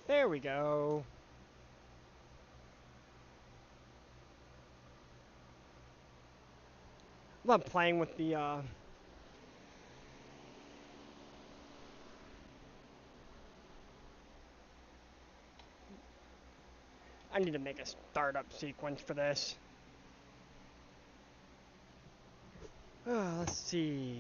There we go. Love playing with the, I need to make a startup sequence for this. Let's see.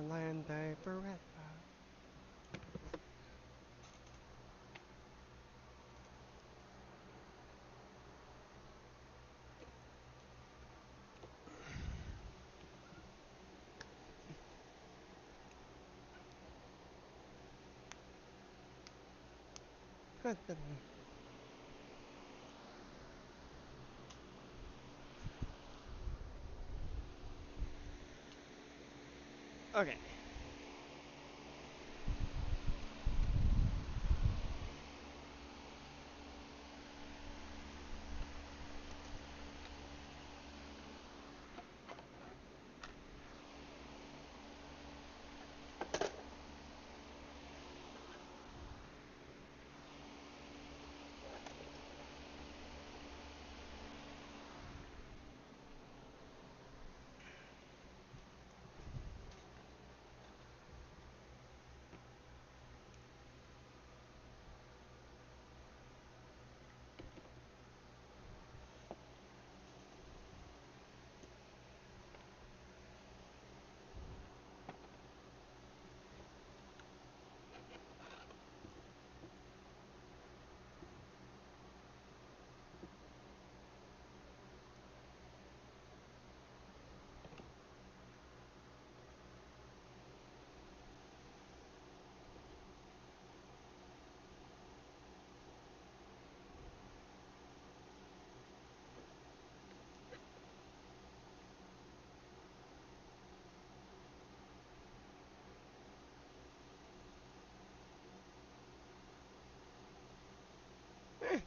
Land forever. Okay.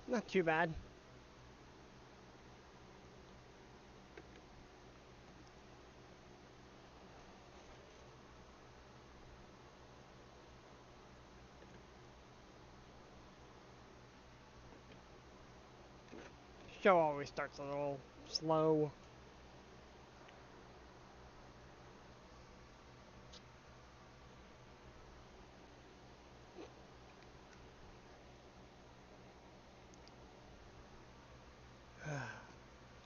Not too bad. Show always starts a little slow.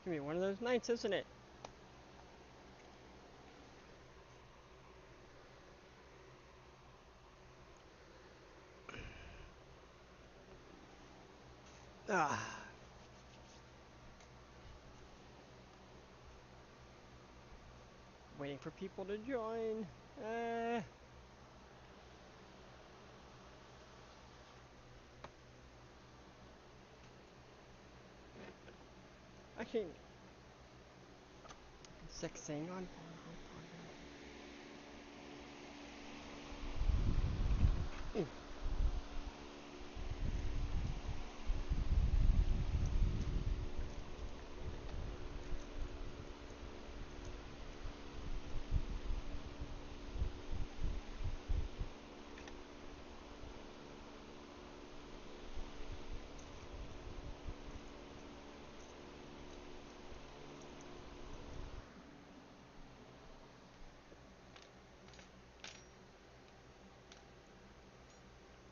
It's gonna be one of those nights, isn't it? Ah. Waiting for people to join. Actually, sexing on. Ooh.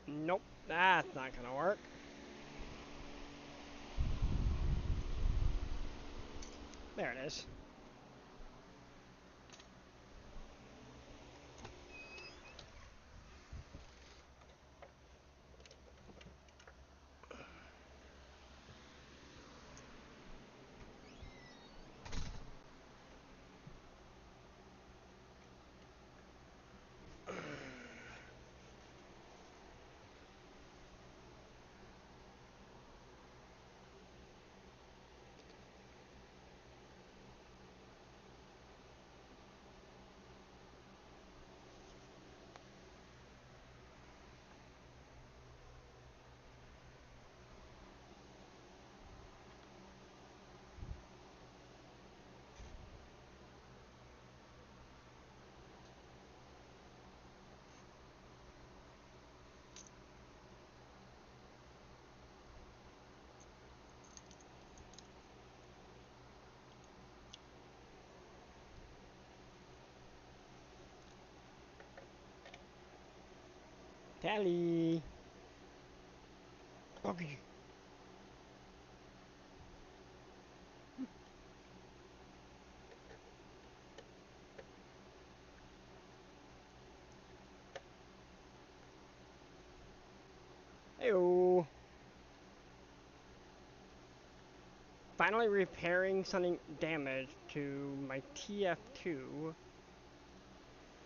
Nope, that's not gonna work. There it is. Tally. Okay. Heyo. Finally repairing something damage to my TF2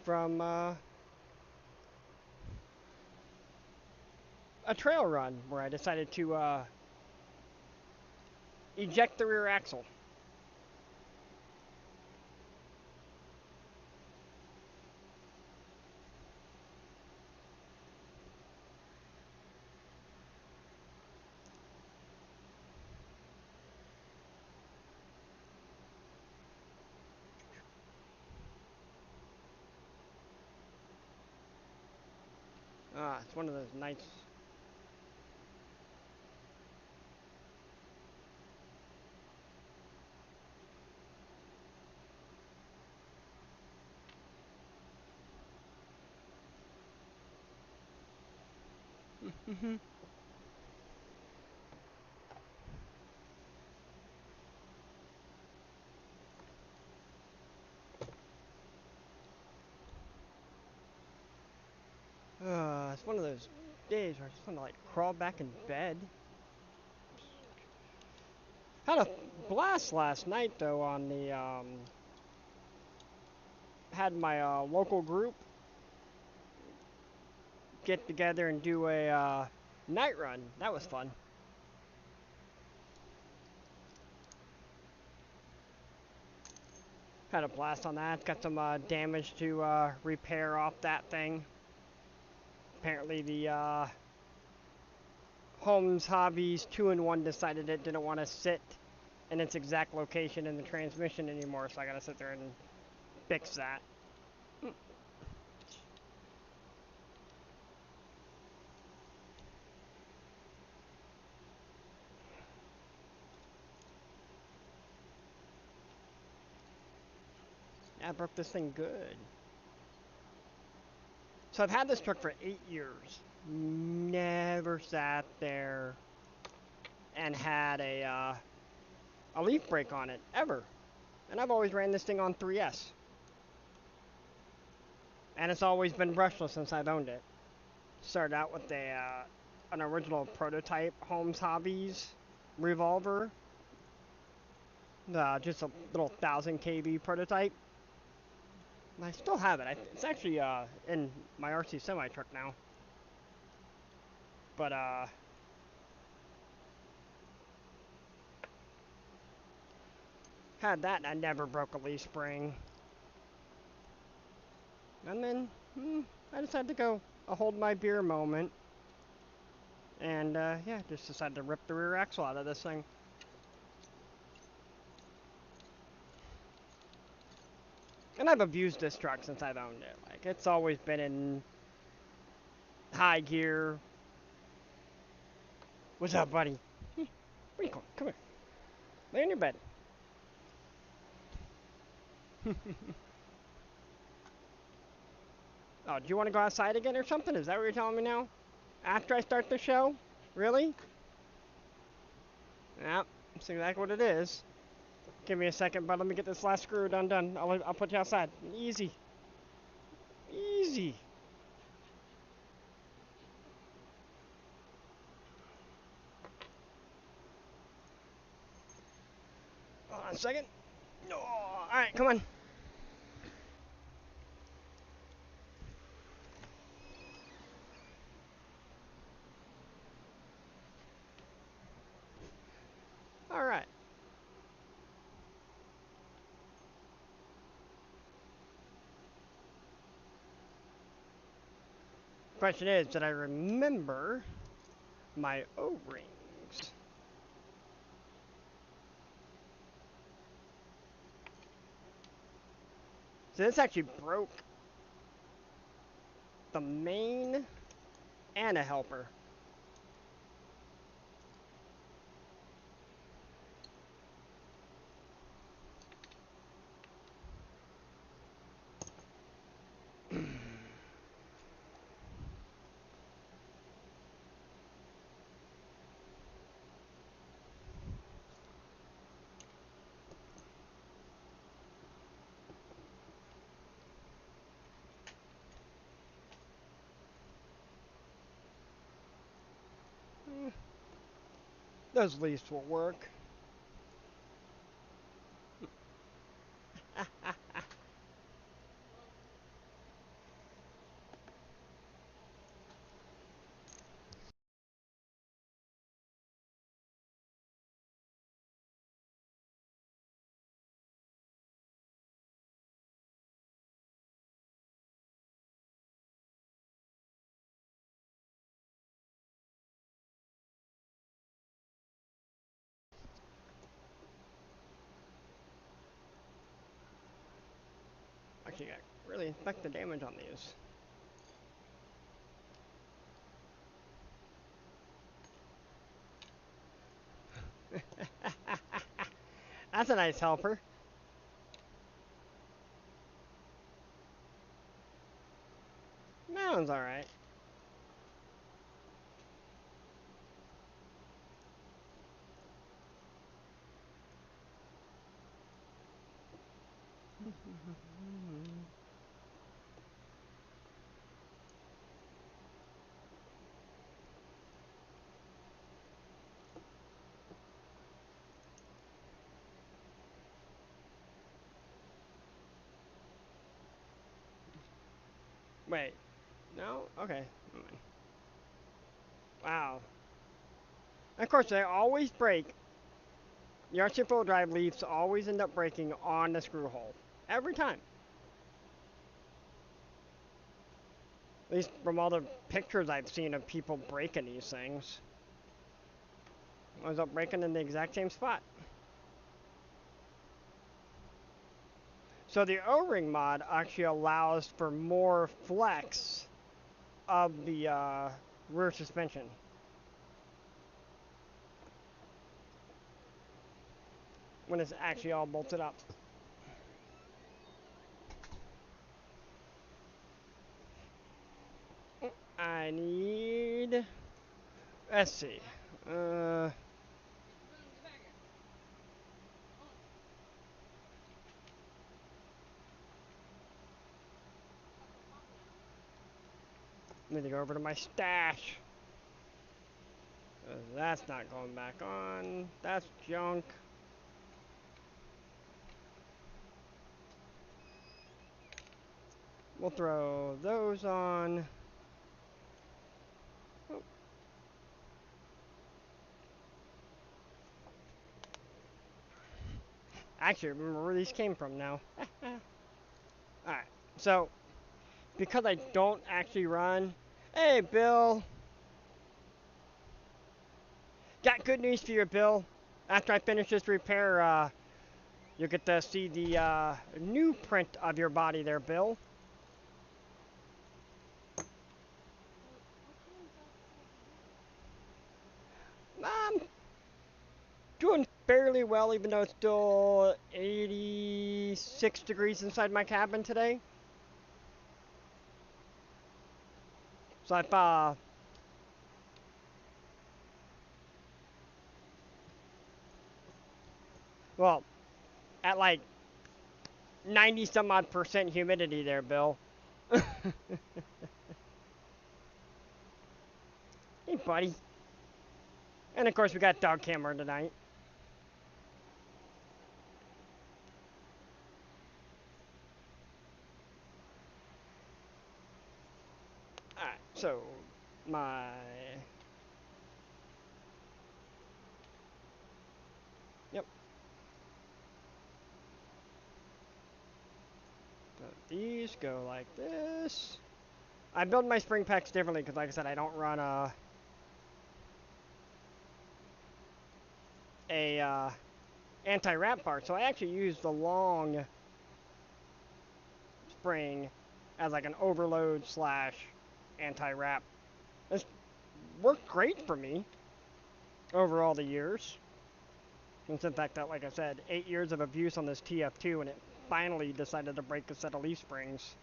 from a trail run where I decided to eject the rear axle. It's one of those nights. It's one of those days where I just want to like crawl back in bed. Had a blast last night though on the had my local group get together and do a night run. That was fun. Had a blast on that. Got some damage to repair off that thing. Apparently the Holmes Hobbies 2-in-1 decided it didn't want to sit in its exact location in the transmission anymore, so I gotta sit there and fix that. I broke this thing good. So I've had this truck for 8 years. Never sat there and had a leaf brake on it, ever. And I've always ran this thing on 3S. And it's always been brushless since I've owned it. Started out with an original prototype Holmes Hobbies revolver. Just a little 1000 kV prototype. And I still have it. It's actually in my RC semi truck now. But had that and I never broke a leaf spring. And then I decided to go a hold my beer moment. And yeah, just decided to rip the rear axle out of this thing. And I've abused this truck since I've owned it. Like, it's always been in high gear. What's up, buddy? Where you going? Come here. Lay in your bed. Oh, do you want to go outside again or something? Is that what you're telling me now? After I start the show? Really? Yep, that's exactly what it is. Give me a second, bud. Let me get this last screw done. I'll put you outside. Easy. Easy. Hold on a second. Oh, alright, come on. Alright. Question is, did I remember my O-rings? So this actually broke the main and a helper. Those leaves will work. Actually, I really inspect the damage on these. That's a nice helper. That one's alright. Wait. No? Okay. Wow. And of course, they always break. The RC4 drive leaves always end up breaking on the screw hole. Every time. At least from all the pictures I've seen of people breaking these things. I was up breaking in the exact same spot. So the O-ring mod actually allows for more flex of the rear suspension. When it's actually all bolted up. I need... Let's see. Need to go over to my stash. That's not going back on. That's junk. We'll throw those on. Oh. Actually, I remember where these came from now. Alright, so, because I don't actually run... Hey, Bill! Got good news for you, Bill. After I finish this repair, you'll get to see the new print of your body there, Bill. I'm doing fairly well, even though it's still 86 degrees inside my cabin today. So well, at like 90 some odd percent humidity there, Bill. Hey, buddy. And of course, we got dog camera tonight. Alright, so my... Yep. So these go like this. I build my spring packs differently because, like I said, I don't run a anti-wrap bar, so I actually use the long spring as like an overload slash anti-wrap. It's worked great for me over all the years. Since in fact that, like I said, 8 years of abuse on this TF2 and it finally decided to break a set of leaf springs.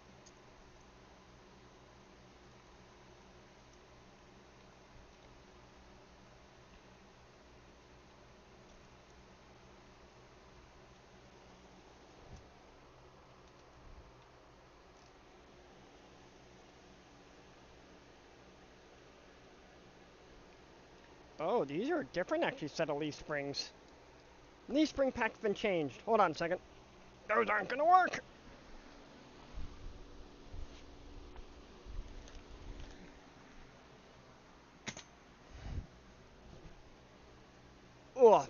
Oh, these are a different actually set of leaf springs. Leaf spring pack's been changed. Hold on a second. Those aren't gonna work. Oofed.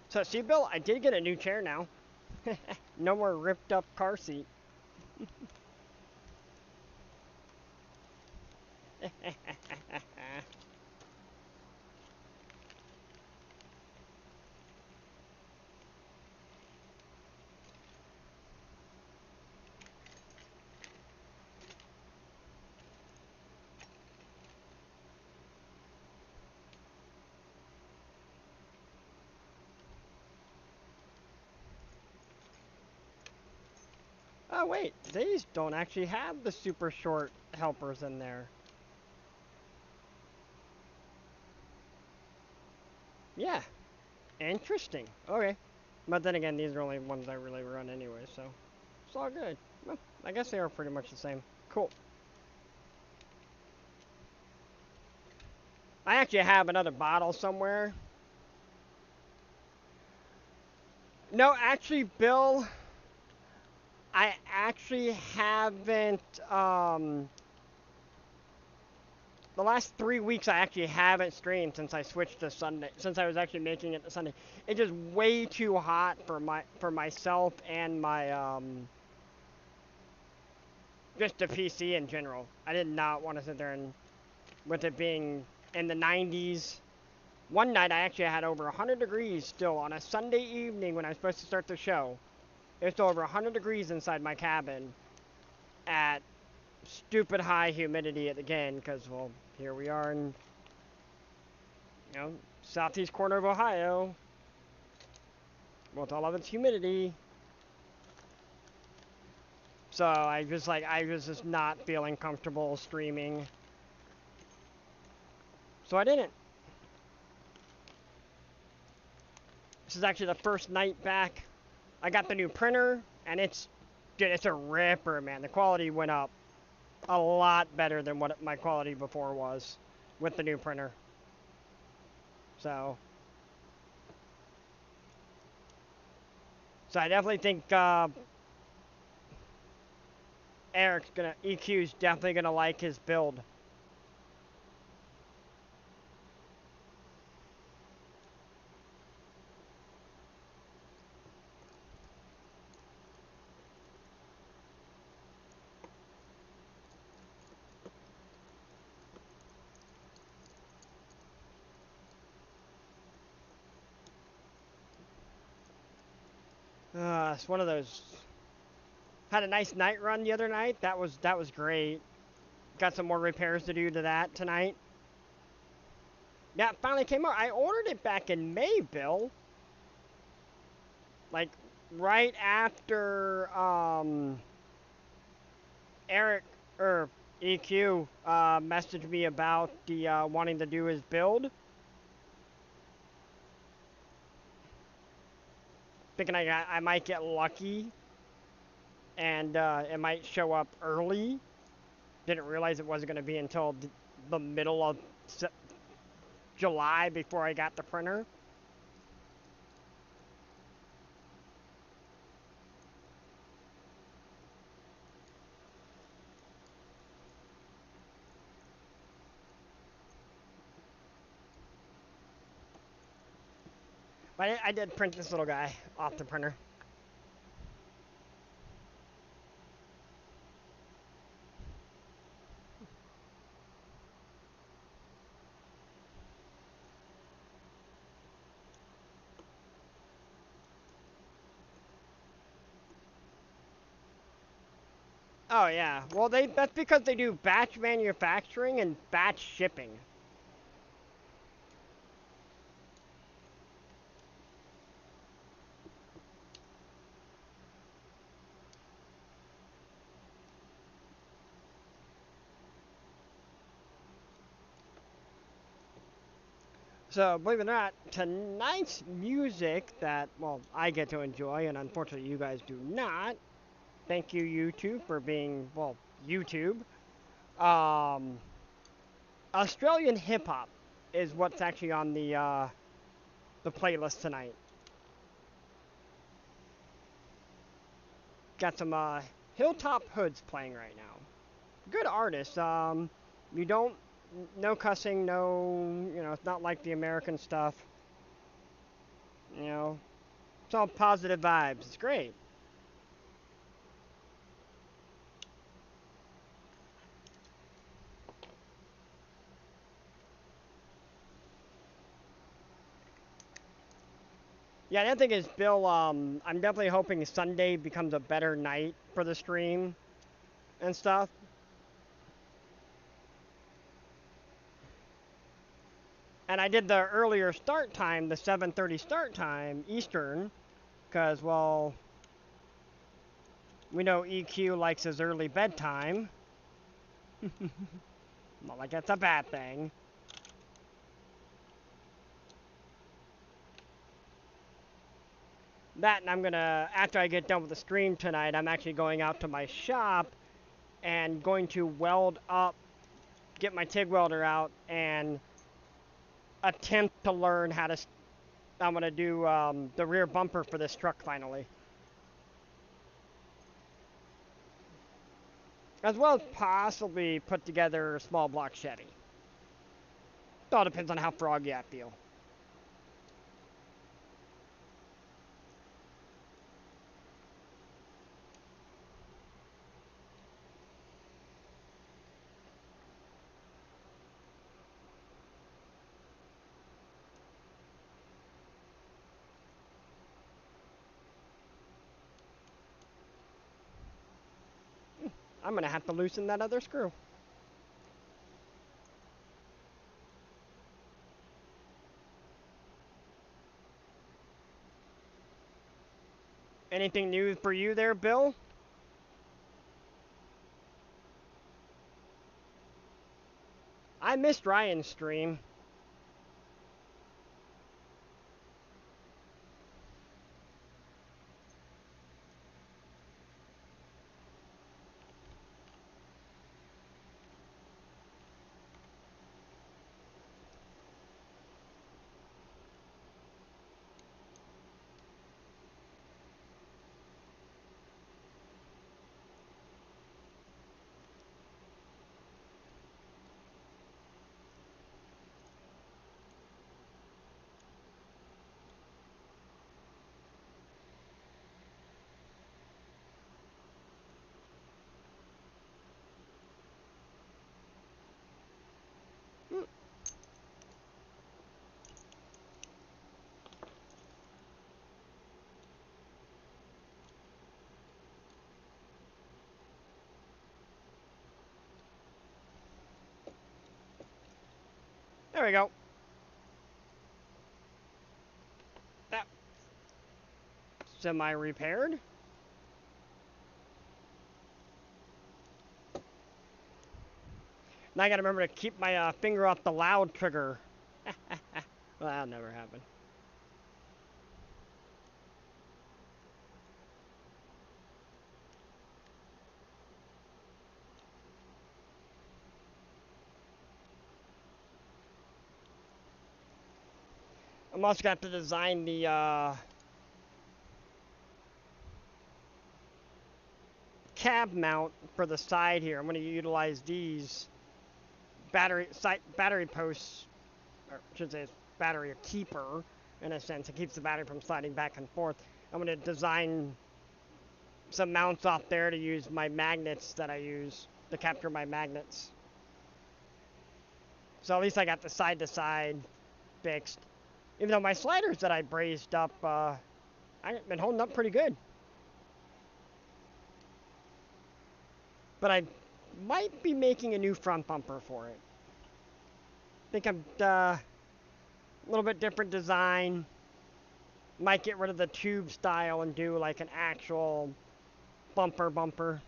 So see, Bill, I did get a new chair now. No more ripped up car seat. Oh wait, these don't actually have the super short helpers in there. Yeah, interesting. Okay. But then again, these are only ones I really run anyway, so it's all good. Well, I guess they are pretty much the same. Cool. I actually have another bottle somewhere. No, actually, Bill, I actually haven't, the last 3 weeks I actually haven't streamed since I switched to Sunday, since I was actually making it to Sunday. It's just way too hot for myself and my, just the PC in general. I did not want to sit there and, with it being in the 90s. One night I actually had over 100 degrees still on a Sunday evening when I was supposed to start the show. It was still over 100 degrees inside my cabin at stupid high humidity again, because, well, here we are in, southeast corner of Ohio with all of its humidity. So I was just not feeling comfortable streaming. So I didn't. This is actually the first night back. I got the new printer, and dude, it's a ripper, man. The quality went up a lot better than what my quality before was with the new printer. So I definitely think EQ's definitely gonna like his build. It's one of those. Had a nice night run the other night. That was great. Got some more repairs to do to that tonight. Yeah, it finally came out. I ordered it back in May, Bill. Like right after Eric or EQ messaged me about the wanting to do his build. Thinking I might get lucky and it might show up early. Didn't realize it wasn't going to be until the middle of July before I got the printer. But I did print this little guy off the printer. Oh yeah, well that's because they do batch manufacturing and batch shipping. So believe it or not, tonight's music that, well, I get to enjoy and unfortunately you guys do not. Thank you YouTube for being, well, YouTube. Australian hip hop is what's actually on the playlist tonight. Got some Hilltop Hoods playing right now. Good artist. You don't no cussing, no, it's not like the American stuff. You know, it's all positive vibes. It's great. Yeah, the other thing is, Bill, I'm definitely hoping Sunday becomes a better night for the stream and stuff. And I did the earlier start time, the 7:30 start time, Eastern, because, well, we know EQ likes his early bedtime. Not like that's a bad thing. That, and I'm gonna, after I get done with the stream tonight, I'm actually going out to my shop and going to weld up, get my TIG welder out, and attempt to learn how to, I'm gonna do the rear bumper for this truck finally. As well as possibly put together a small block Chevy. It all depends on how froggy I feel. I'm gonna have to loosen that other screw. Anything new for you there, Bill? I missed Ryan's stream. There we go. That semi-repaired. Now I gotta remember to keep my finger off the loud trigger. Well, that'll never happen. I'm also gonna have to design the cab mount for the side here. I'm gonna utilize these battery posts, or I should say battery keeper, in a sense. It keeps the battery from sliding back and forth. I'm gonna design some mounts off there to use my magnets that I use to capture my magnets. So at least I got the side to side fixed. Even though my sliders that I brazed up, I've been holding up pretty good. But I might be making a new front bumper for it. I think I'm a little bit different design. Might get rid of the tube style and do like an actual bumper.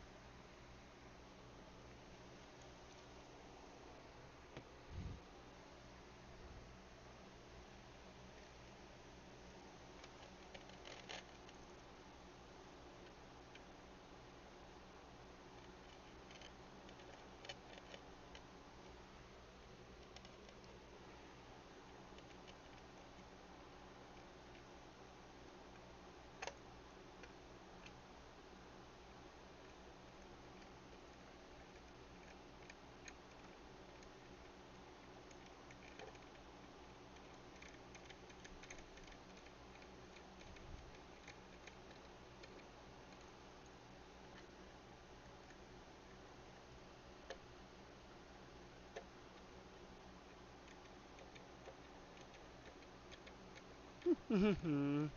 there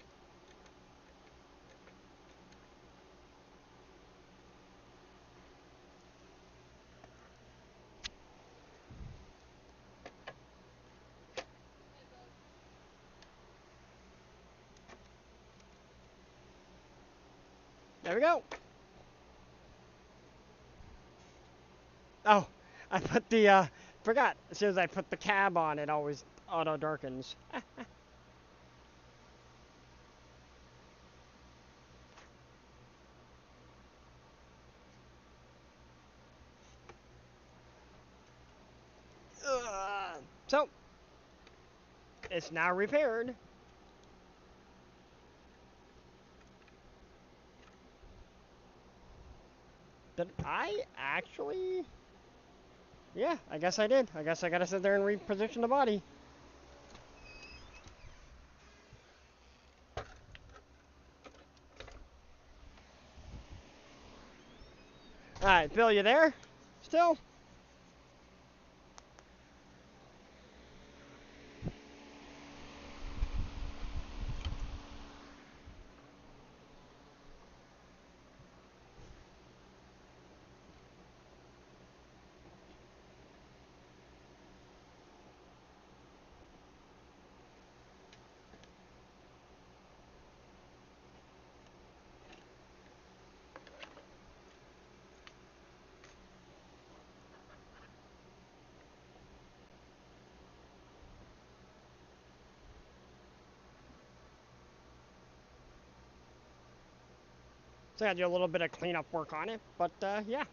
we go. Oh, I put the, forgot. As soon as I put the cab on, it always auto darkens. So, it's now repaired. Did I actually? Yeah, I guess I did. I guess I gotta sit there and reposition the body. Alright, Bill, you there? Still? So I had to do a little bit of cleanup work on it, but yeah.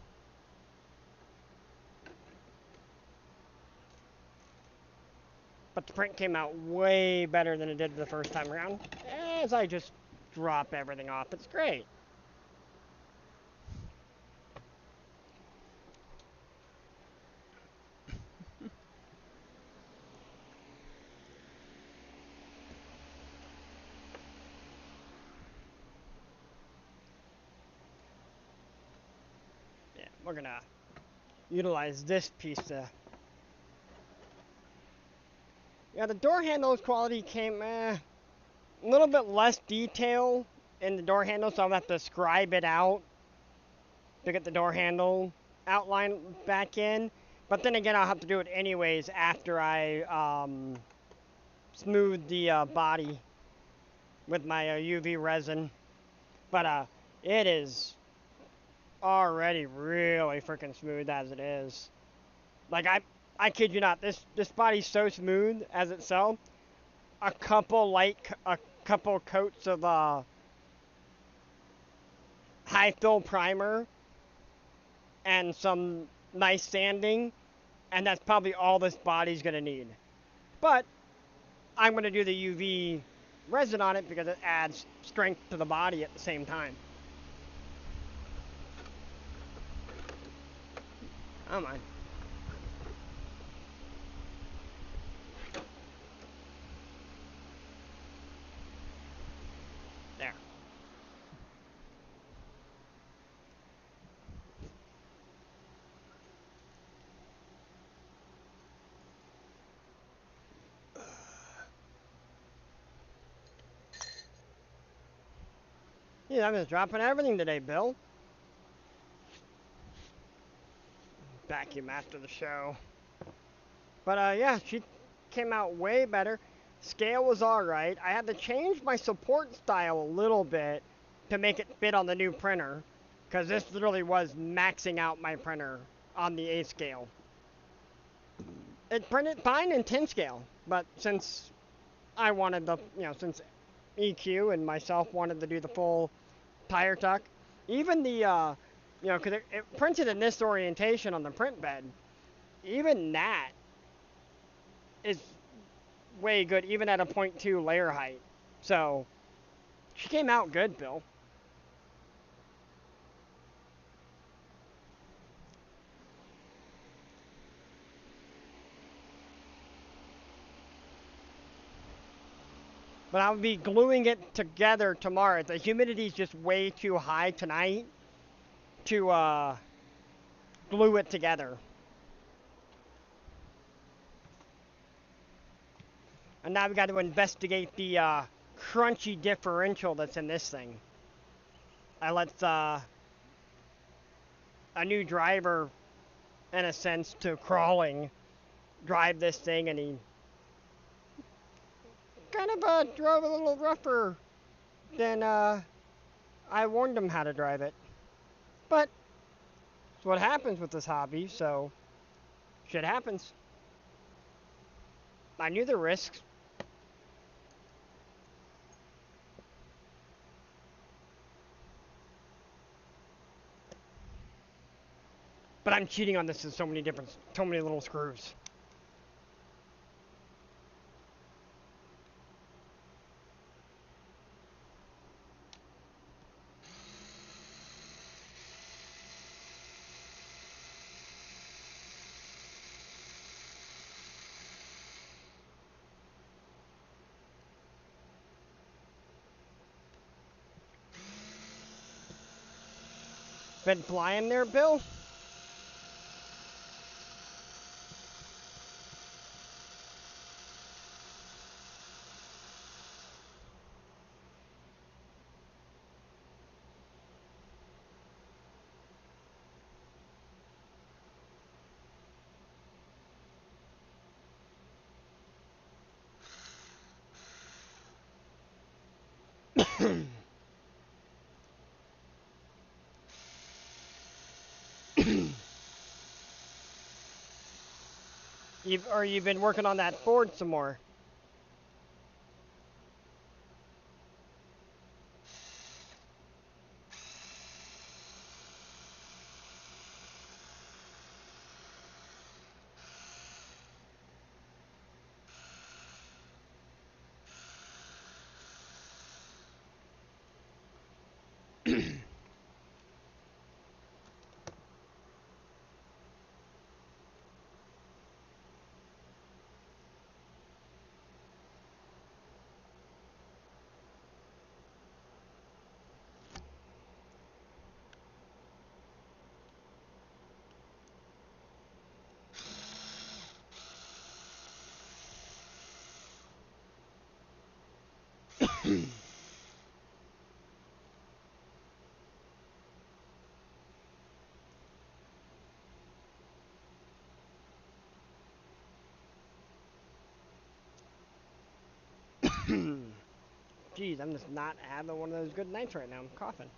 But the print came out way better than it did the first time around. As I just drop everything off, it's great. Yeah, we're gonna utilize this piece to... Yeah, the door handles quality came a little bit less detail in the door handle, so I'll have to scribe it out to get the door handle outline back in. But then again, I'll have to do it anyways after I smooth the body with my UV resin. But it is already really freaking smooth as it is. Like I kid you not, this body's so smooth as itself. A couple coats of high fill primer and some nice sanding, and that's probably all this body's gonna need. But I'm gonna do the UV resin on it because it adds strength to the body at the same time. Oh my. There. Yeah, I'm just dropping everything today, Bill. Vacuum after the show. But yeah, she came out way better. Scale was alright. I had to change my support style a little bit to make it fit on the new printer. Because this literally was maxing out my printer on the A scale. It printed fine in 10 scale, but since I wanted the, since EQ and myself wanted to do the full tire tuck, even the, because it printed in this orientation on the print bed, even that is way good, even at a 0.2 layer height. So, she came out good, Bill. But I'll be gluing it together tomorrow. The humidity's just way too high tonight to glue it together. And now we got to investigate the crunchy differential that's in this thing. I let a new driver, in a sense, to crawling, drive this thing, and he kind of drove a little rougher than I warned him how to drive it. But it's what happens with this hobby, so shit happens. I knew the risks. But I'm cheating on this in so many little screws. Been flying there, Bill? You've been working on that Ford some more. Jeez, I'm just not having one of those good nights right now. I'm coughing.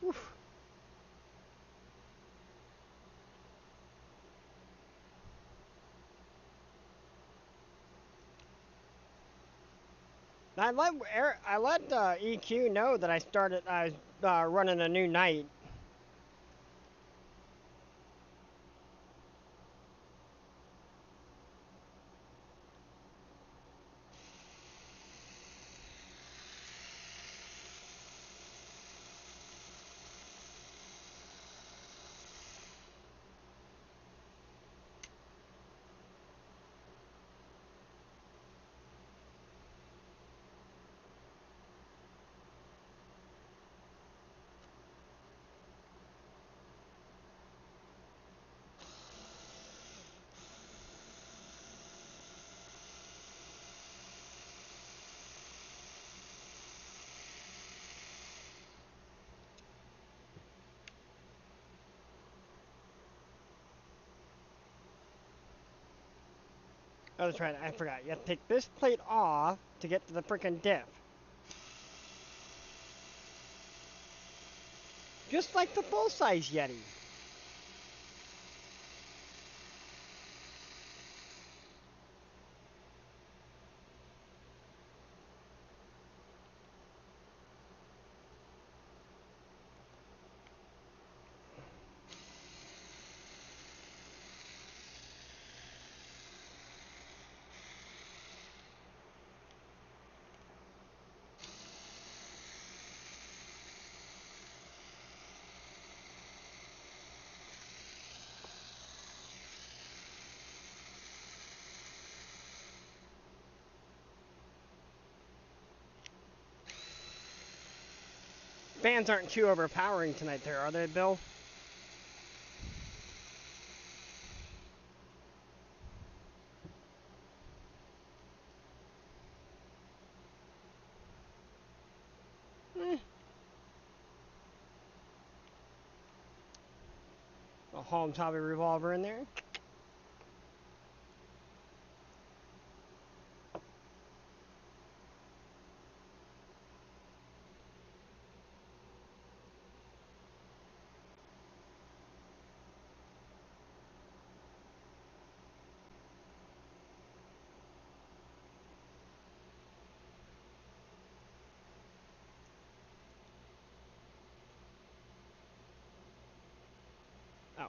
Oof. I let EQ know that I was running a new night. Oh, that's right. I forgot. You have to take this plate off to get to the freaking diff. Just like the full-size Yeti. Fans aren't too overpowering tonight there, are they, Bill? Eh. A Holmes Hobby revolver in there. Oh.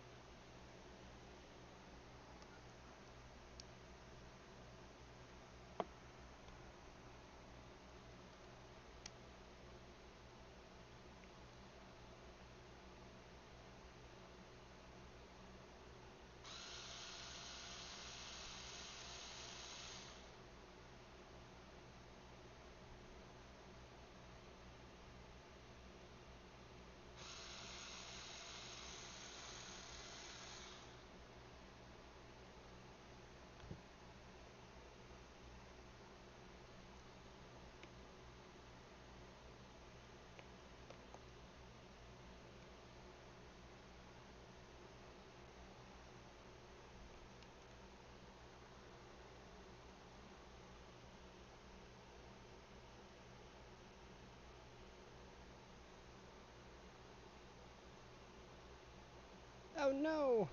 Oh no.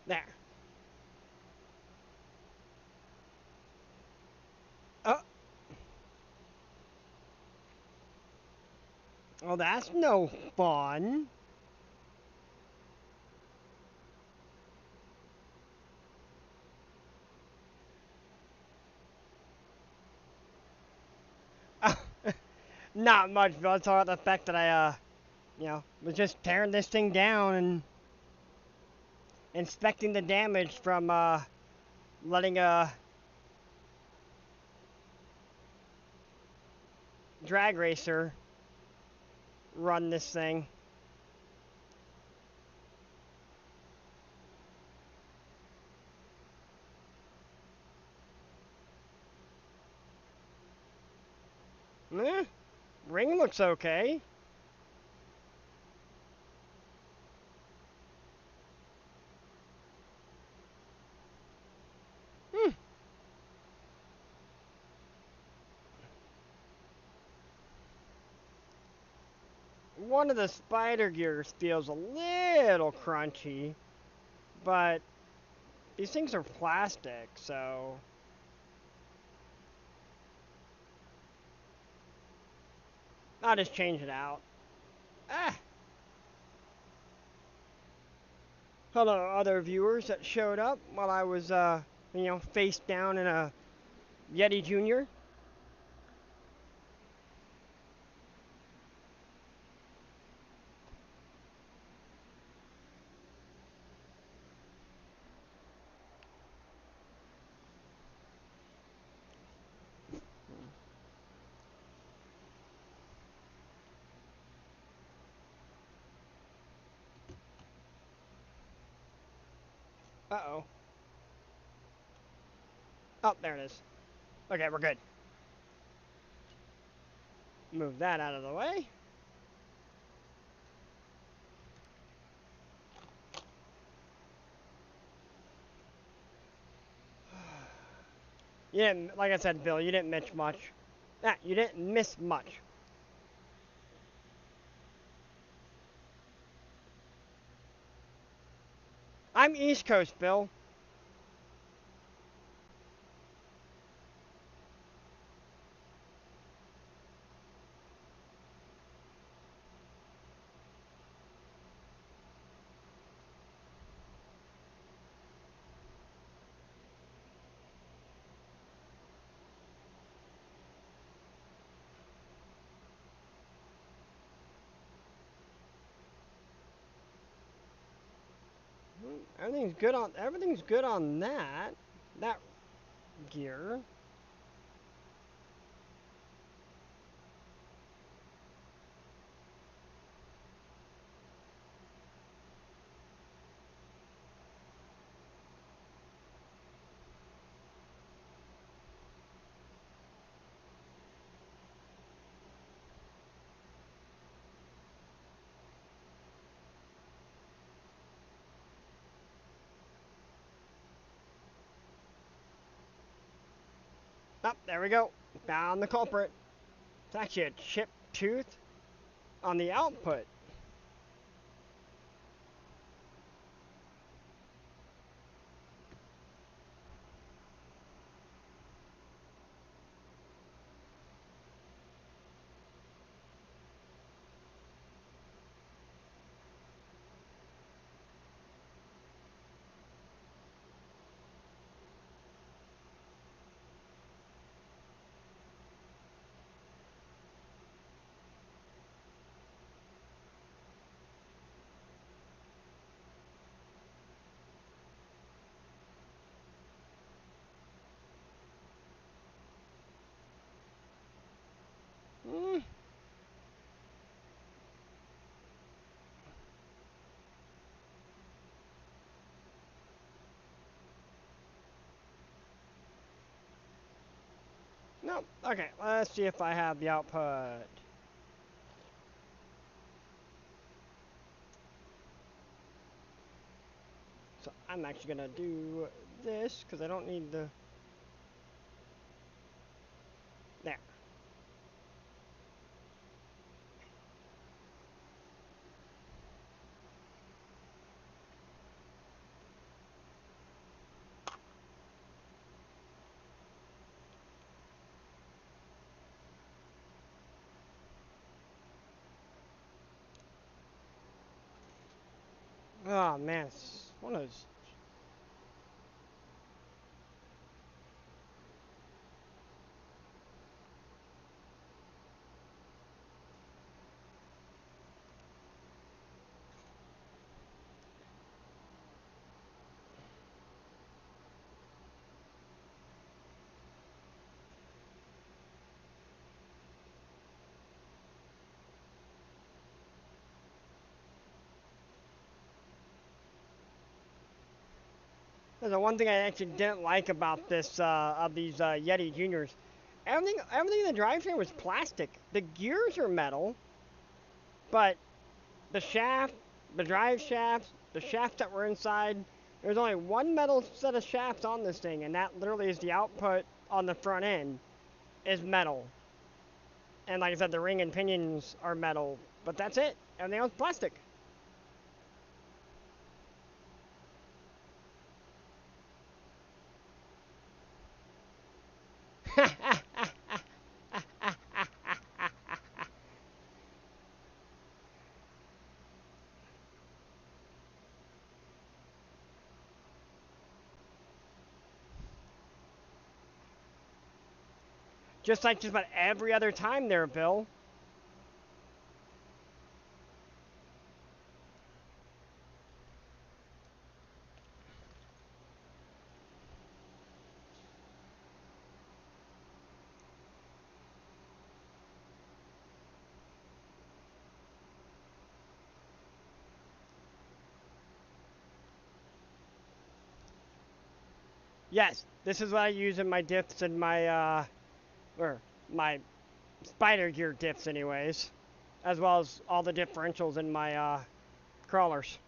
There. Oh. Oh, that's no fun. Not much, Bill. It's all about the fact that was just tearing this thing down and inspecting the damage from, letting a drag racer run this thing. Eh, ring looks okay. Hmm. One of the spider gears feels a little crunchy, but these things are plastic, so I'll just change it out. Ah. Hello, other viewers that showed up while I was, face down in a Yeti Jr. Uh-oh. Oh, there it is. Okay, we're good. Move that out of the way. You didn't, like I said, Bill, you didn't miss much. Ah, you didn't miss much. I'm East Coast, Bill. Everything's good on that gear. Oh, there we go. Found the culprit. It's actually a chipped tooth on the output. Mm, no. Okay, let's see if I have the output. So I'm actually gonna do this because I don't need the. There. Oh man, it's one of those. There's the one thing I actually didn't like about this of these Yeti Juniors. Everything in the drivetrain was plastic. The gears are metal, but the shaft, the drive shafts, the shafts that were inside, there's only one metal set of shafts on this thing, and that literally is the output on the front end is metal. And like I said, the ring and pinions are metal, but that's it. Everything else plastic. Just like just about every other time there, Bill. Yes, this is what I use in my diffs and my, or my spider gear diffs anyways. As well as all the differentials in my, crawlers.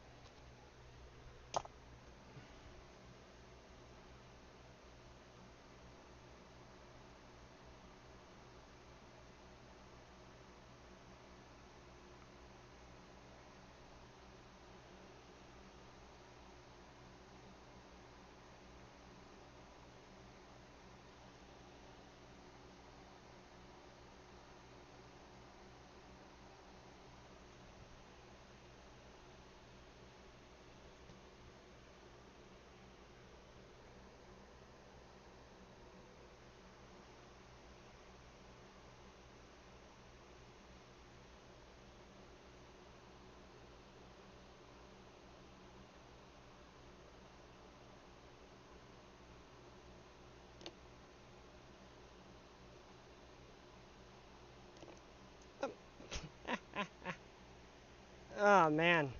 Oh, man.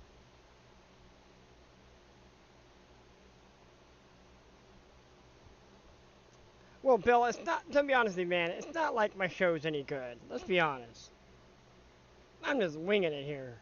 Well, Bill, it's not, to be honest with you, man, it's not like my show's any good. Let's be honest. I'm just winging it here.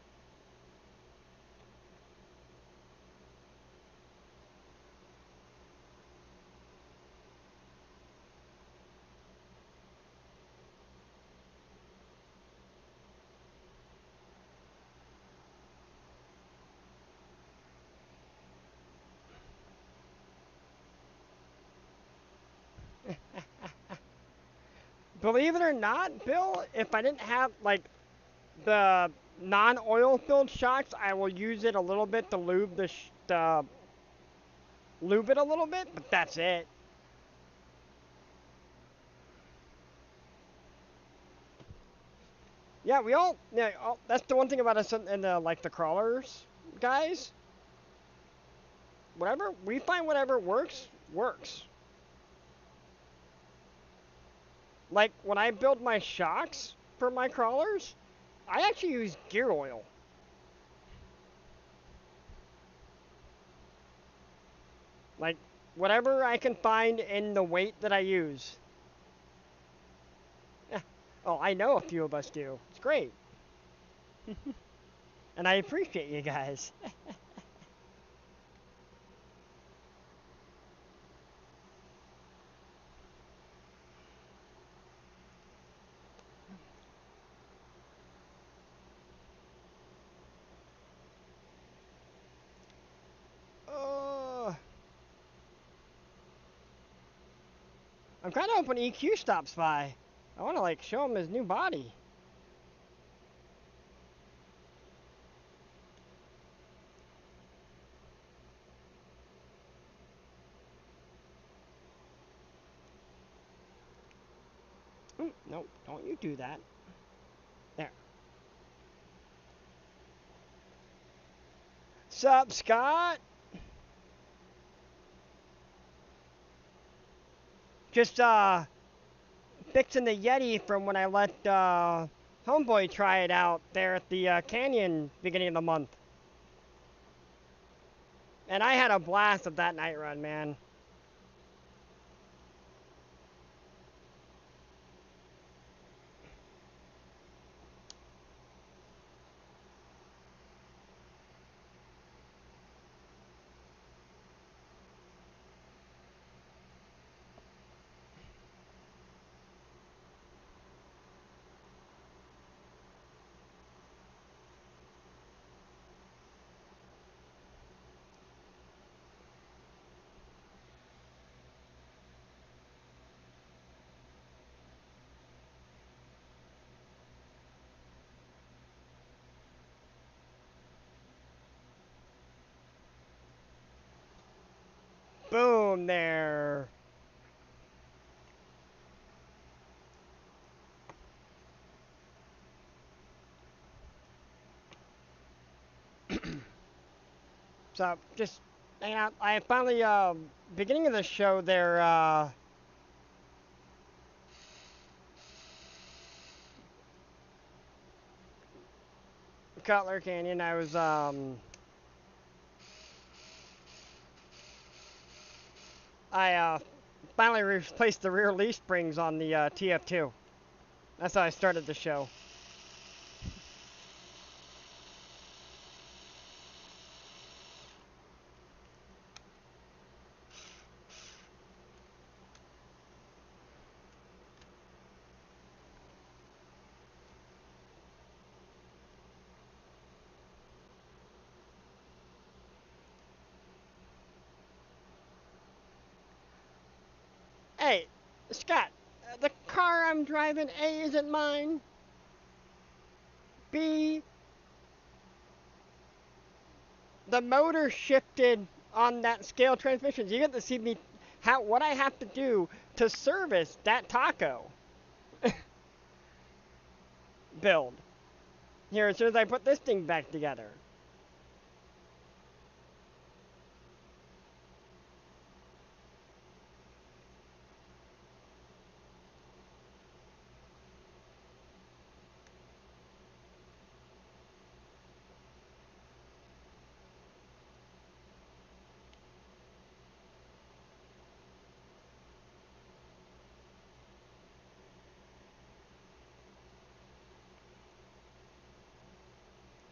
Believe it or not, Bill, if I didn't have, like, the non-oil filled shocks, I will use it a little bit to lube lube it a little bit, but that's it. Yeah, we all, yeah, that's the one thing about us in the, like, the crawlers, guys. Whatever, we find whatever works, works. Like, when I build my shocks for my crawlers, I actually use gear oil. Like, whatever I can find in the weight that I use. Oh, I know a few of us do. It's great. And I appreciate you guys. Oh, I'm kind of hoping EQ stops by. I want to, like, show him his new body. Nope, don't you do that. There. Sup, Scott? Just, fixing the Yeti from when I let, Homeboy try it out there at the, canyon beginning of the month. And I had a blast of that night run, man. Boom there. So just hang out. I finally, beginning of the show there, Cutler Canyon, I was, I finally replaced the rear leaf springs on the TF2. That's how I started the show. Hey, Scott, the car I'm driving, A, isn't mine. B, the motor shifted on that scale transmission. You get to see me what I have to do to service that taco build. Here, as soon as I put this thing back together.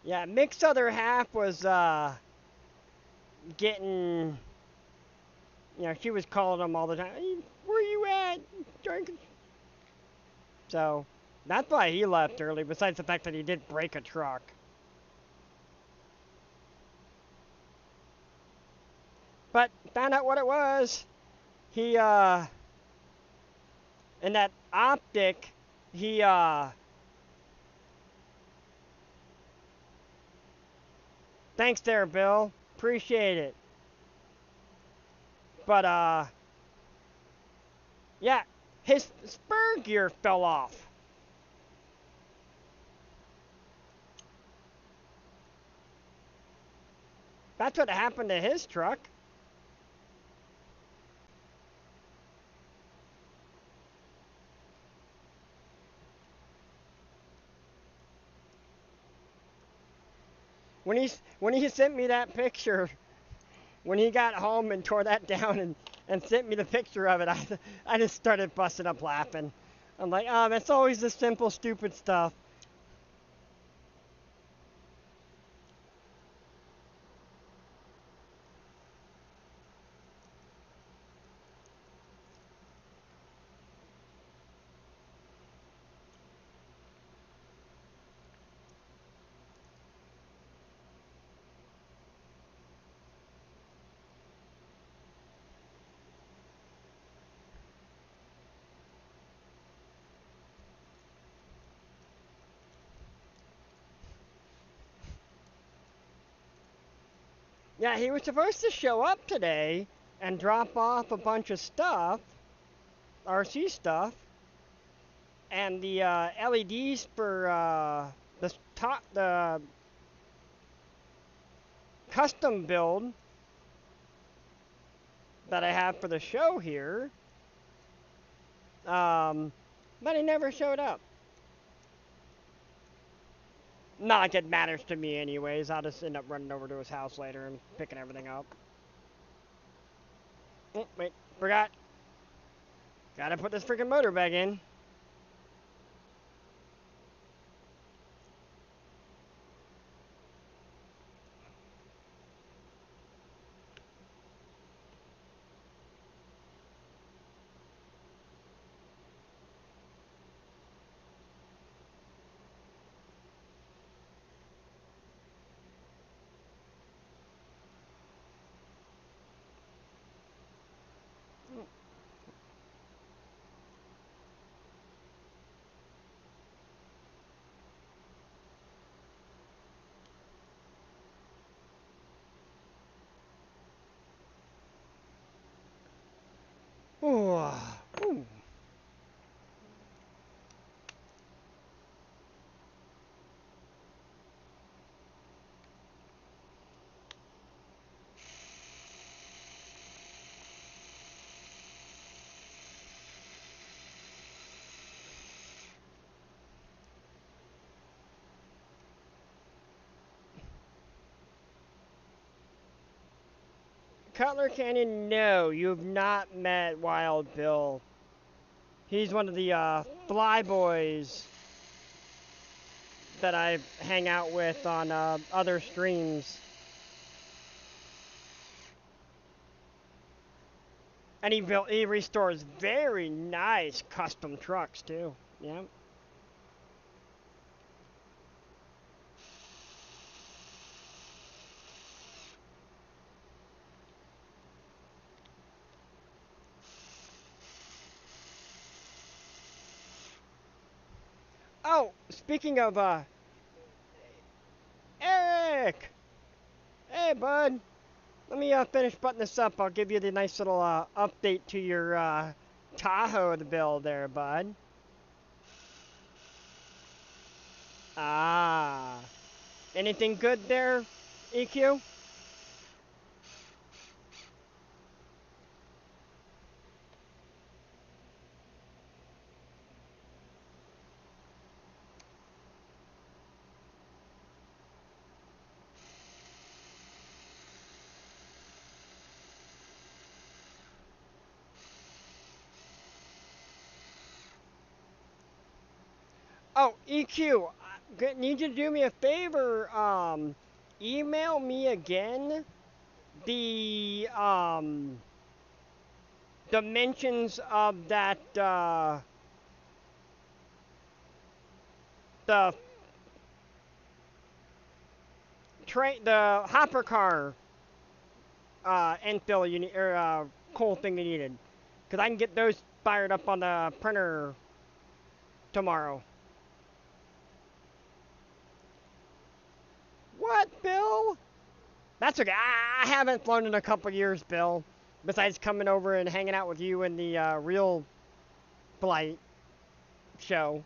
Yeah, Mick's other half was getting, she was calling him all the time. "Hey, where you at? Drinking?" So that's why he left early. Besides the fact that he did break a truck. But found out what it was. He in that optic, he thanks there, Bill. Appreciate it. But yeah, his spur gear fell off. That's what happened to his truck. When he sent me that picture, when he got home and tore that down and sent me the picture of it, I just started busting up laughing. I'm like, oh, that's always the simple, stupid stuff. Yeah, he was supposed to show up today and drop off a bunch of stuff, RC stuff, and the LEDs for the custom build that I have for the show here. But he never showed up. Not like it matters to me anyways. I'll just end up running over to his house later and picking everything up. Oh, wait, forgot. Gotta put this freaking motor back in. Cutler Canyon, no, you've not met Wild Bill. He's one of the fly boys that I hang out with on other streams. And he restores very nice custom trucks too. Yeah. Oh, speaking of Eric. Hey, bud. Let me finish buttoning this up. I'll give you the nice little update to your Tahoe to build there, bud. Ah. Anything good there, EQ? Oh, EQ, need you to do me a favor. Email me again the dimensions of that the the hopper car infill you need or coal thing you needed, cause I can get those fired up on the printer tomorrow. What, Bill? That's okay. I haven't flown in a couple years, Bill. Besides coming over and hanging out with you in the real flight show.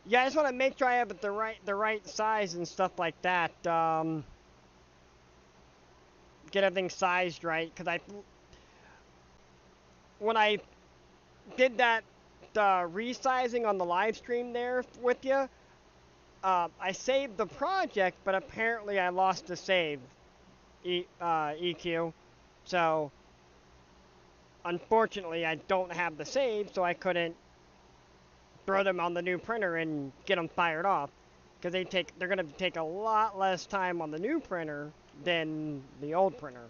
Yeah, I just want to make sure I have it the right size and stuff like that. Get everything sized right, cause when I did that resizing on the live stream there with you, I saved the project, but apparently I lost the save. EQ. So unfortunately, I don't have the save, so I couldn't throw them on the new printer and get them fired off. Because they're gonna take a lot less time on the new printer than the old printer.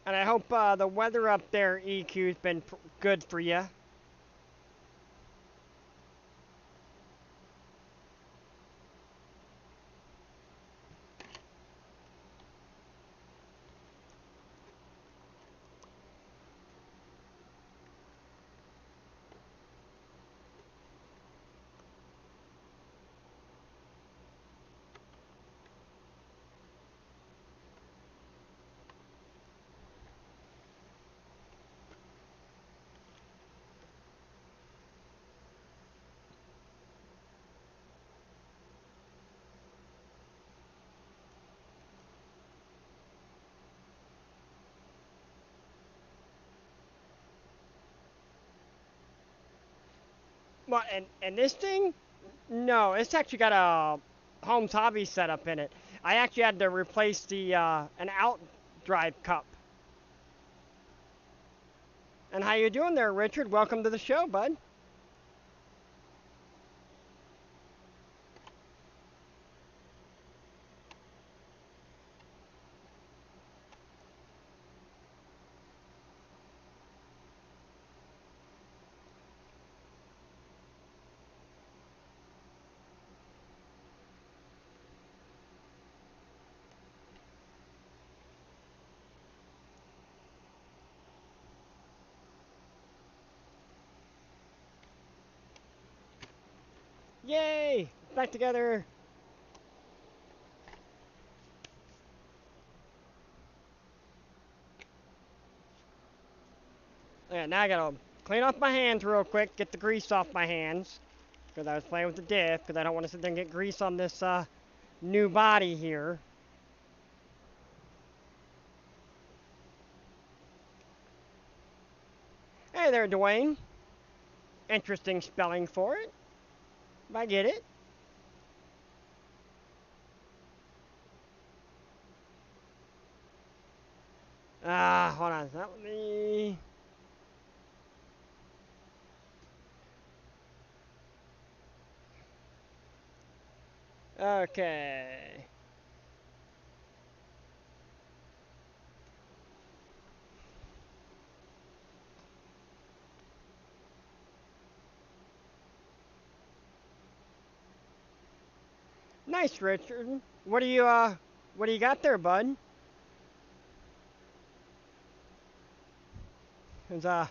And I hope the weather up there, EQ's been good for you. Well, and this thing, no, it's actually got a Home's Hobby setup in it. I actually had to replace the an out drive cup. And how you doing there, Richard? Welcome to the show, bud. Yay! Back together. Yeah, now I gotta clean off my hands real quick, get the grease off my hands. Because I was playing with the diff, because I don't want to sit there and get grease on this new body here. Hey there, Dwayne. Interesting spelling for it. If I get it. Hold on. Let me... Okay. Nice, Richard. What do you got there, bud? There's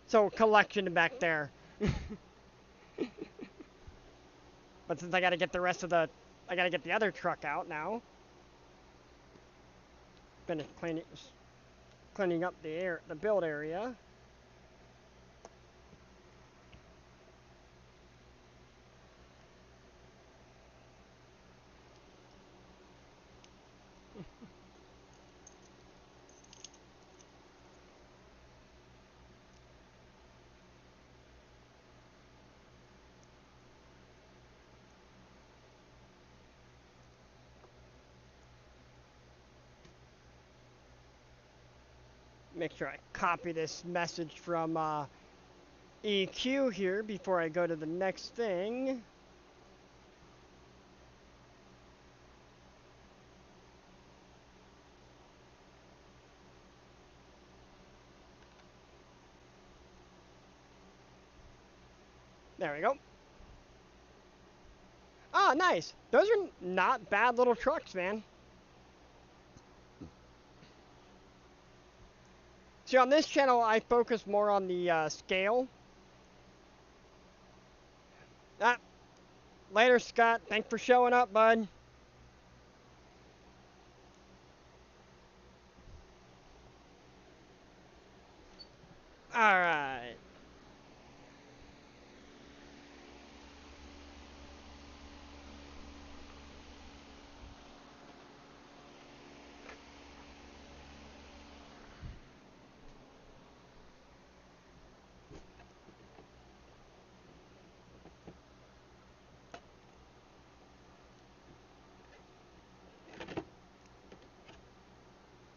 so collection back there. But since I gotta get the rest of the, I gotta get the other truck out now. Finish cleaning up the build area. Make sure I copy this message from EQ here before I go to the next thing. There we go. Oh, nice. Those are not bad little trucks, man. See, on this channel, I focus more on the scale. Ah, later, Scott. Thanks for showing up, bud. Alright.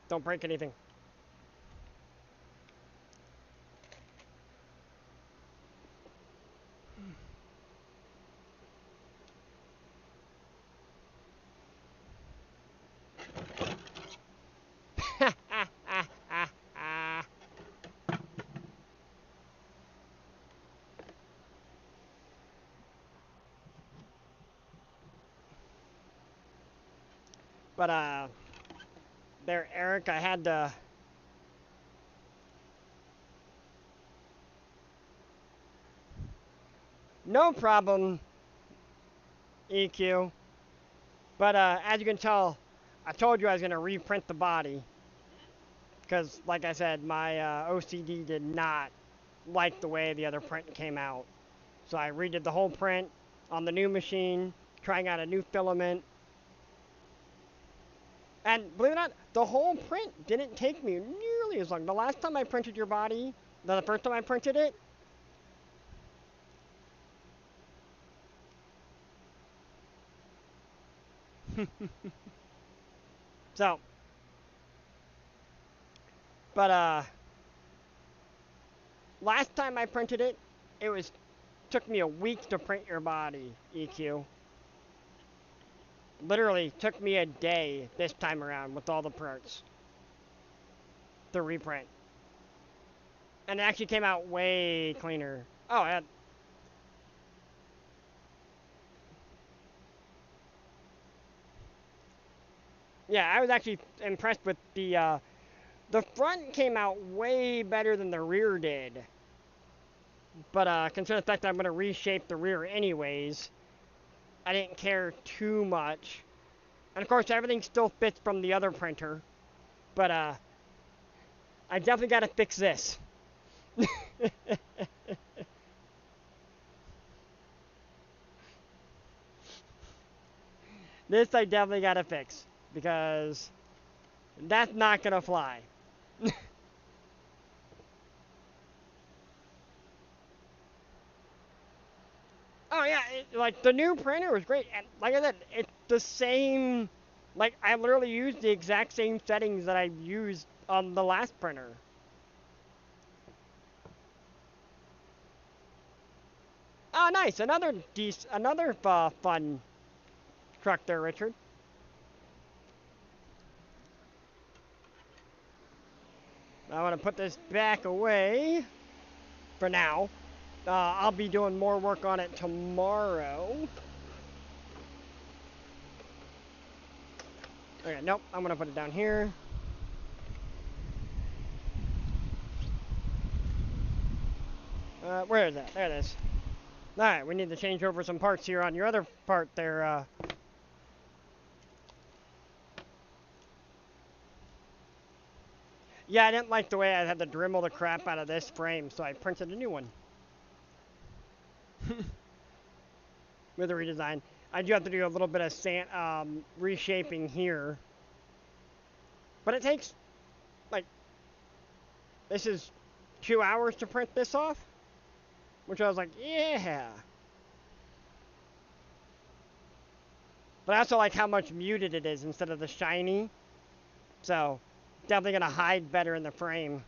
Don't break anything. But, there, Eric, I had to... No problem, EQ. But, as you can tell, I told you I was going to reprint the body. Because, like I said, my OCD did not like the way the other print came out. So I redid the whole print on the new machine, trying out a new filament. And believe it or not, the whole print didn't take me nearly as long. The last time I printed your body, the first time I printed it, so, but last time I printed it, took me a week to print your body, EQ. Literally took me a day this time around with all the parts to reprint. And it actually came out way cleaner. Oh, yeah, I was actually impressed with the front came out way better than the rear did. But considering the fact that I'm going to reshape the rear anyways, I didn't care too much. And of course, everything still fits from the other printer. But I definitely got to fix this. This I definitely got to fix. Because that's not going to fly. Oh yeah, like the new printer was great, and like I said, it's the same. Like I literally used the exact same settings that I used on the last printer. Oh, nice, another fun truck there, Richard. I want to put this back away for now. I'll be doing more work on it tomorrow. Okay, nope, I'm gonna put it down here. Where is that? There it is. Alright, we need to change over some parts here on your other part there. Yeah, I didn't like the way I had to Dremel the crap out of this frame, so I printed a new one. With a redesign. I do have to do a little bit of reshaping here. But it takes, like, this is 2 hours to print this off. Which I was like, yeah. But I also like how much muted it is instead of the shiny. So, definitely going to hide better in the frame.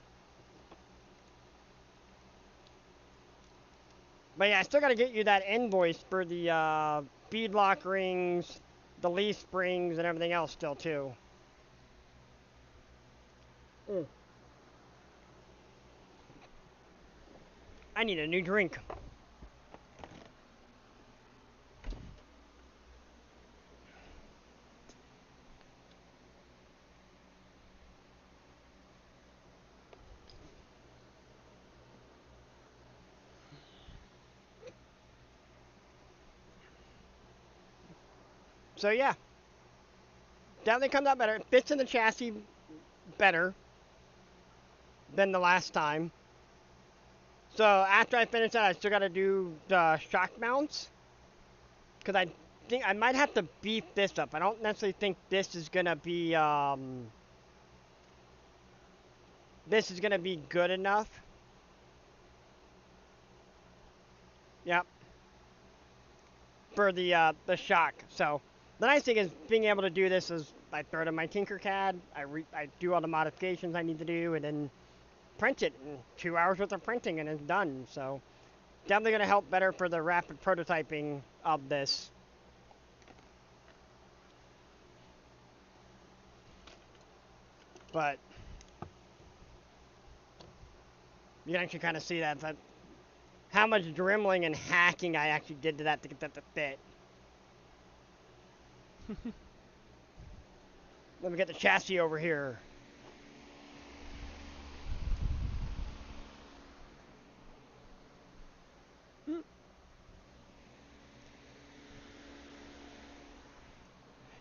But yeah, I still got to get you that invoice for the bead lock rings, the leaf springs, and everything else still, too. Mm. I need a new drink. So yeah, definitely comes out better. It fits in the chassis better than the last time. So after I finish that, I still got to do the shock mounts. Because I think I might have to beef this up. I don't necessarily think this is going to be, good enough. Yep. For the shock. So the nice thing is being able to do this is I throw it in my Tinkercad. I do all the modifications I need to do, and then print it in 2 hours worth of printing, and it's done. So definitely going to help better for the rapid prototyping of this. But you can actually kind of see that how much dremeling and hacking I actually did to that to get that to fit. Let me get the chassis over here.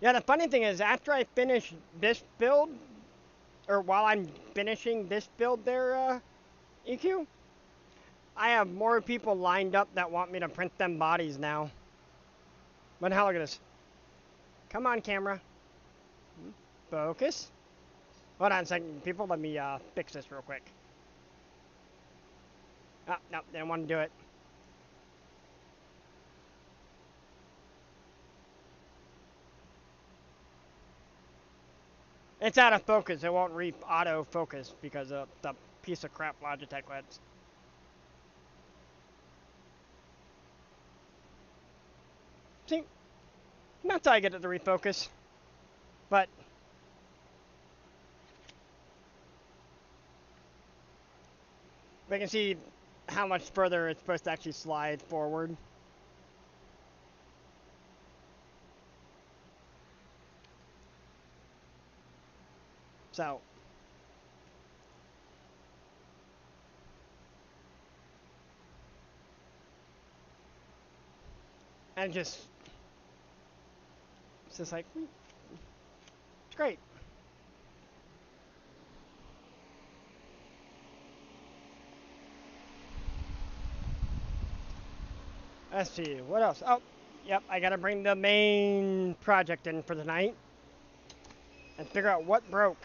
Yeah, the funny thing is, after I finish this build, or while I'm finishing this build there, EQ, I have more people lined up that want me to print them bodies now. But now look at this. Come on, camera. Focus. Hold on a second, people. Let me fix this real quick. Oh, no, didn't want to do it. It's out of focus. It won't auto focus because of the piece of crap Logitech lets. See, that's how I get it to refocus. But we can see how much further it's supposed to actually slide forward. So And it's just like, it's great. Let's see, what else? Oh, yep, I gotta bring the main project in for the night and figure out what broke.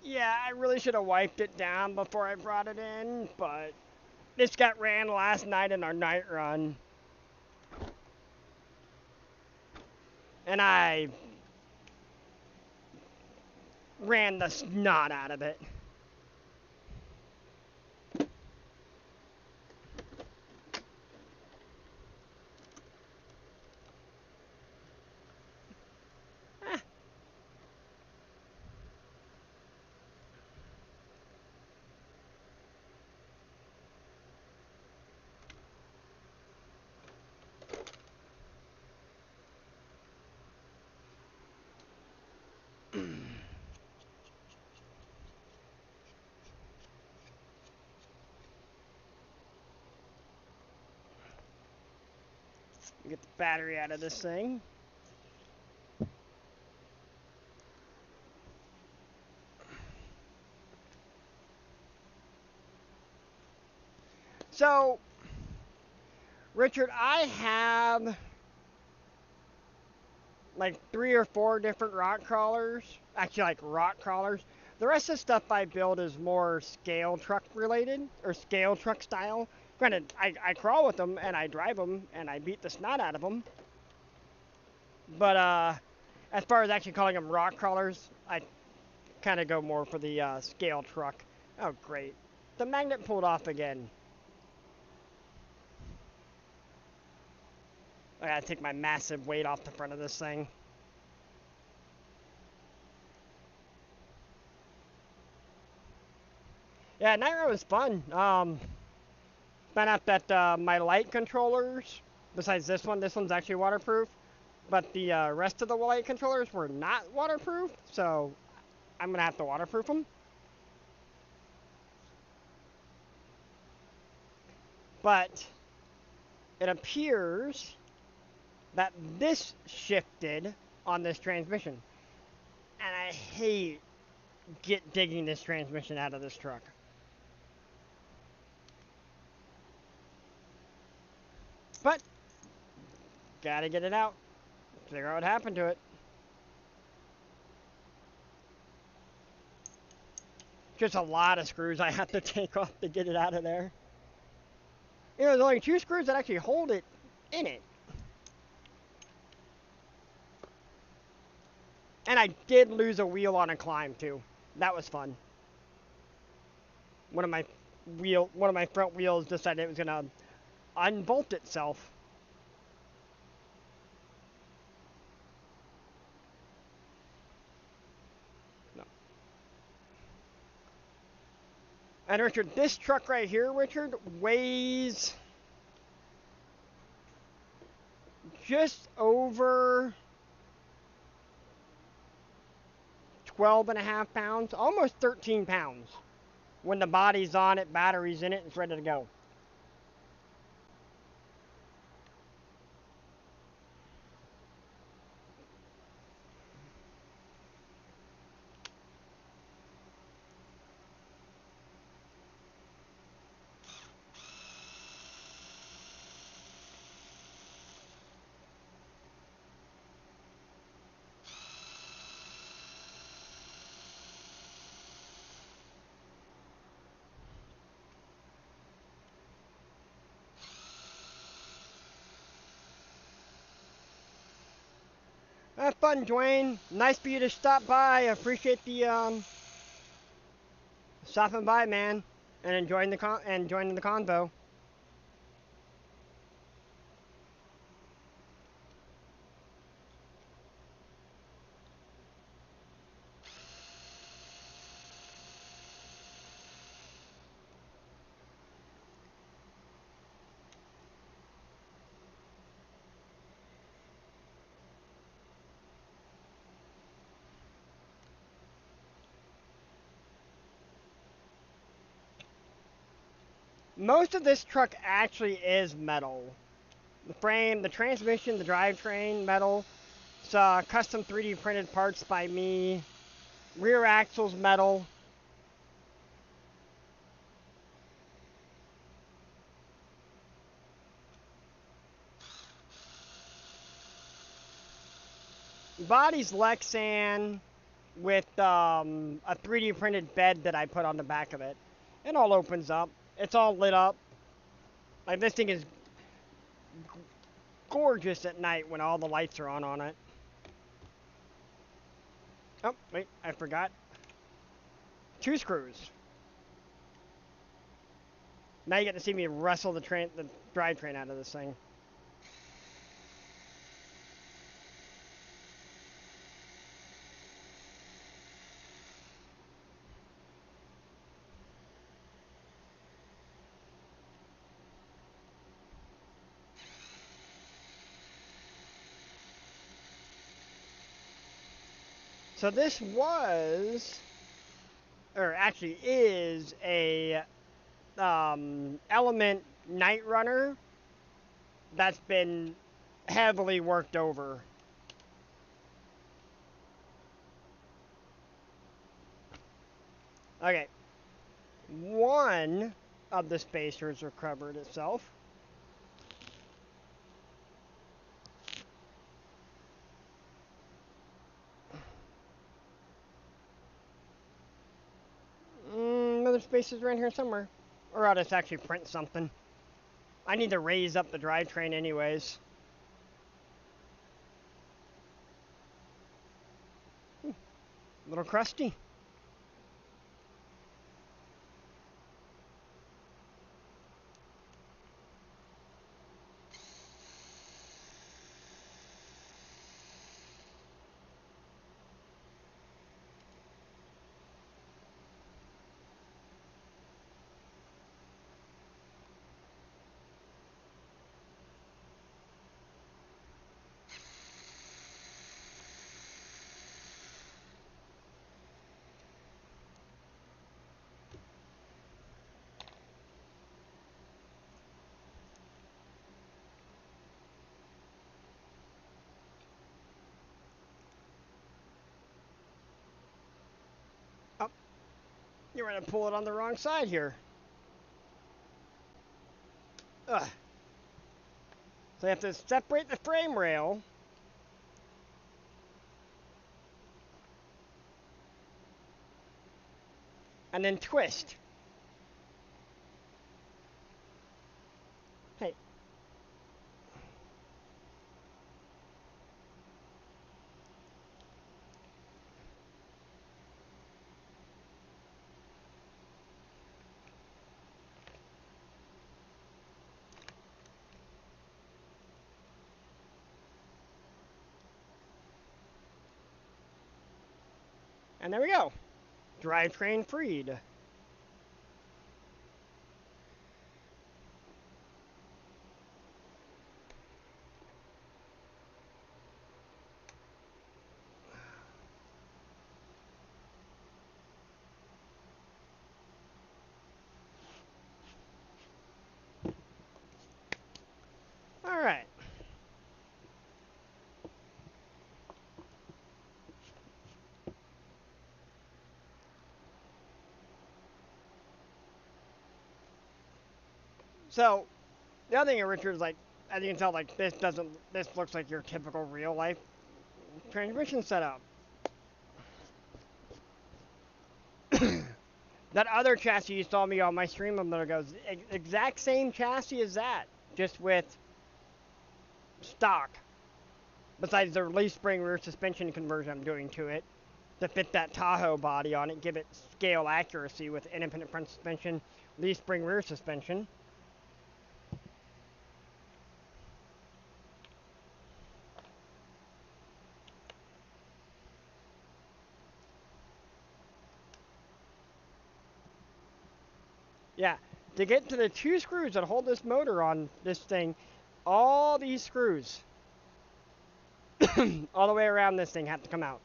Yeah, I really should have wiped it down before I brought it in, but this got ran last night in our night run. And I ran the snot out of it. Eh. Get the battery out of this thing. So, Richard, I have like 3 or 4 different rock crawlers. Actually, like rock crawlers. The rest of the stuff I build is more scale truck related, or scale truck style. Granted, I crawl with them, and I drive them, and I beat the snot out of them. But, as far as actually calling them rock crawlers, I kind of go more for the scale truck. Oh, great. The magnet pulled off again. I gotta take my massive weight off the front of this thing. Yeah, Night Ride was fun. Found out that my light controllers, besides this one's actually waterproof, but the rest of the light controllers were not waterproof, so I'm gonna have to waterproof them. But it appears that this shifted on this transmission, and I hate digging this transmission out of this truck. But gotta get it out. Figure out what happened to it. Just a lot of screws I have to take off to get it out of there. You know, there's only 2 screws that actually hold it in it. And I did lose a wheel on a climb too. That was fun. One of my front wheels decided it was gonna unbolt itself. No. And Richard, this truck right here, Richard, weighs just over 12.5 pounds, almost 13 pounds. When the body's on it, battery's in it, it's ready to go. Have fun, Dwayne. Nice for you to stop by. I appreciate the stopping by, man, and enjoying the joining the convo. Most of this truck actually is metal. The frame, the transmission, the drivetrain, metal. It's custom 3D printed parts by me. Rear axle's metal. Body's Lexan with a 3D printed bed that I put on the back of it. It all opens up. It's all lit up. Like, this thing is gorgeous at night when all the lights are on it. Oh, wait, I forgot. 2 screws. Now you get to see me wrestle the drivetrain out of this thing. So this was, or actually is, a Element Night Runner that's been heavily worked over. Okay, one of the spacers are covered itself. Another spacer's around here somewhere. Or I'll just actually print something. I need to raise up the drivetrain anyways. A little crusty. Oh, you're gonna pull it on the wrong side here. Ugh. So you have to separate the frame rail. And then twist. Hey. And there we go. Drivetrain freed. Alright. So, the other thing at Richard's, like, as you can tell, like, this looks like your typical real life transmission setup. That other chassis you saw me on my stream a minute ago is the exact same chassis as that, just with stock. Besides the leaf spring rear suspension conversion I'm doing to it to fit that Tahoe body on it, give it scale accuracy with independent front suspension, leaf spring rear suspension. Yeah, to get to the 2 screws that hold this motor on this thing, all these screws, all the way around this thing, have to come out.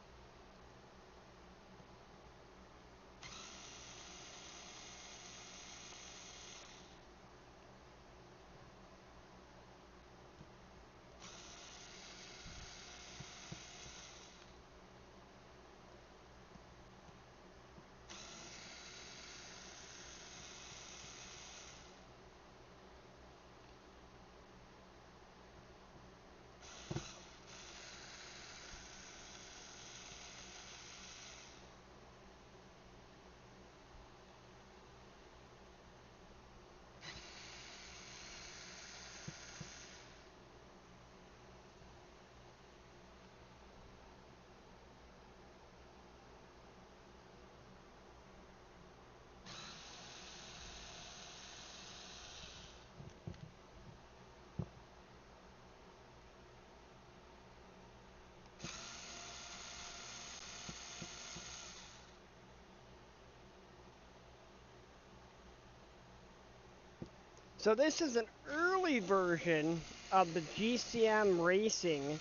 So this is an early version of the GCM Racing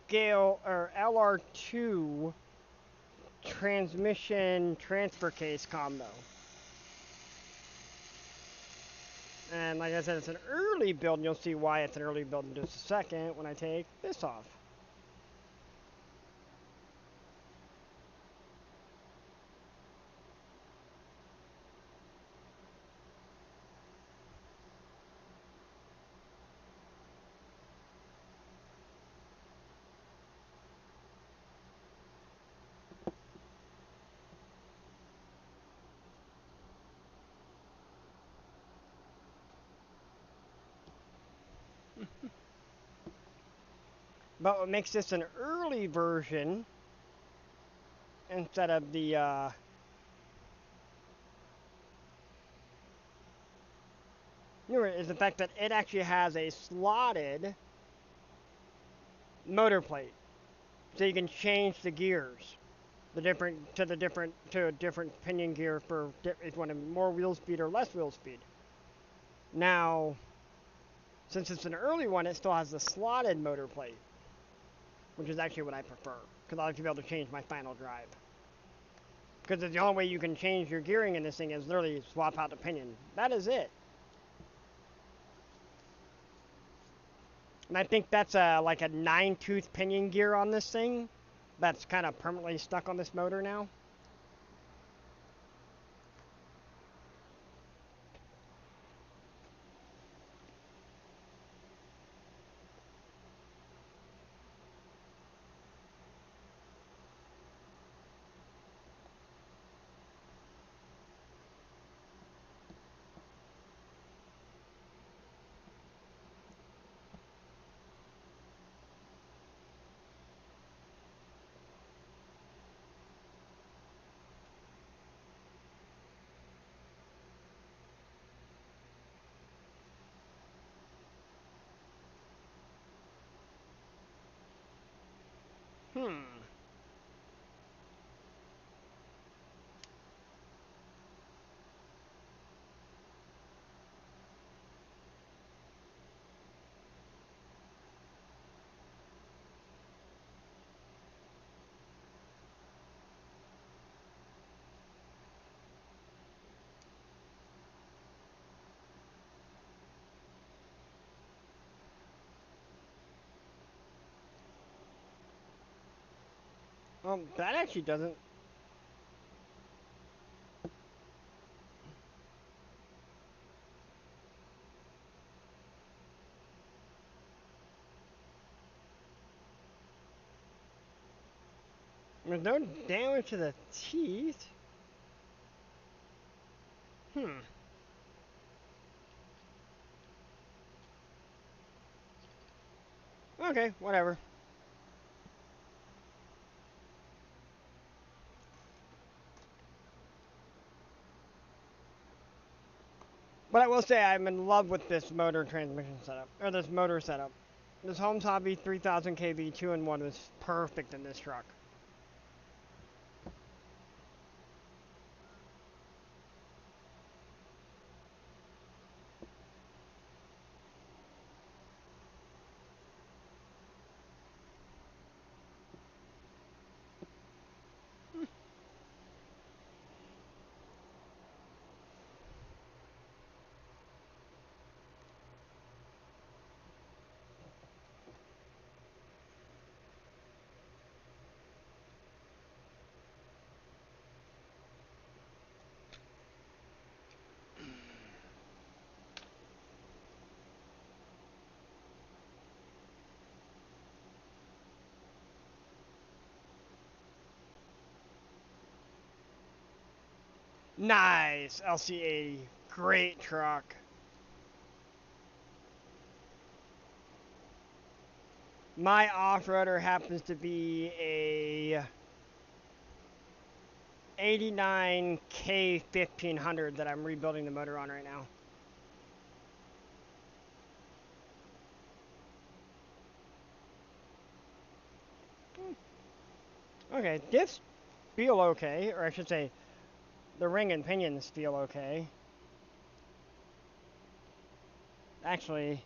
scale or LR2 transmission transfer case combo. And like I said, it's an early build, and you'll see why it's an early build in just a second when I take this off. But what makes this an early version instead of the newer is the fact that it actually has a slotted motor plate, so you can change the gears, to a different pinion gear for if you want more wheel speed or less wheel speed. Now, since it's an early one, it still has the slotted motor plate, which is actually what I prefer, because I like to be able to change my final drive. Because the only way you can change your gearing in this thing is literally swap out the pinion. That is it. And I think that's like a 9-tooth pinion gear on this thing. That's kind of permanently stuck on this motor now. Hmm. Well, that actually doesn't. There's no damage to the teeth. Hmm. Okay, whatever. But I will say I'm in love with this motor transmission setup, or this motor setup. This Holmes Hobby 3000 kV 2-in-1 is perfect in this truck. Nice, LC80, great truck. My off-roader happens to be a 89K 1500 that I'm rebuilding the motor on right now. Okay, diffs feel okay, or I should say, the ring and pinions feel okay. Actually,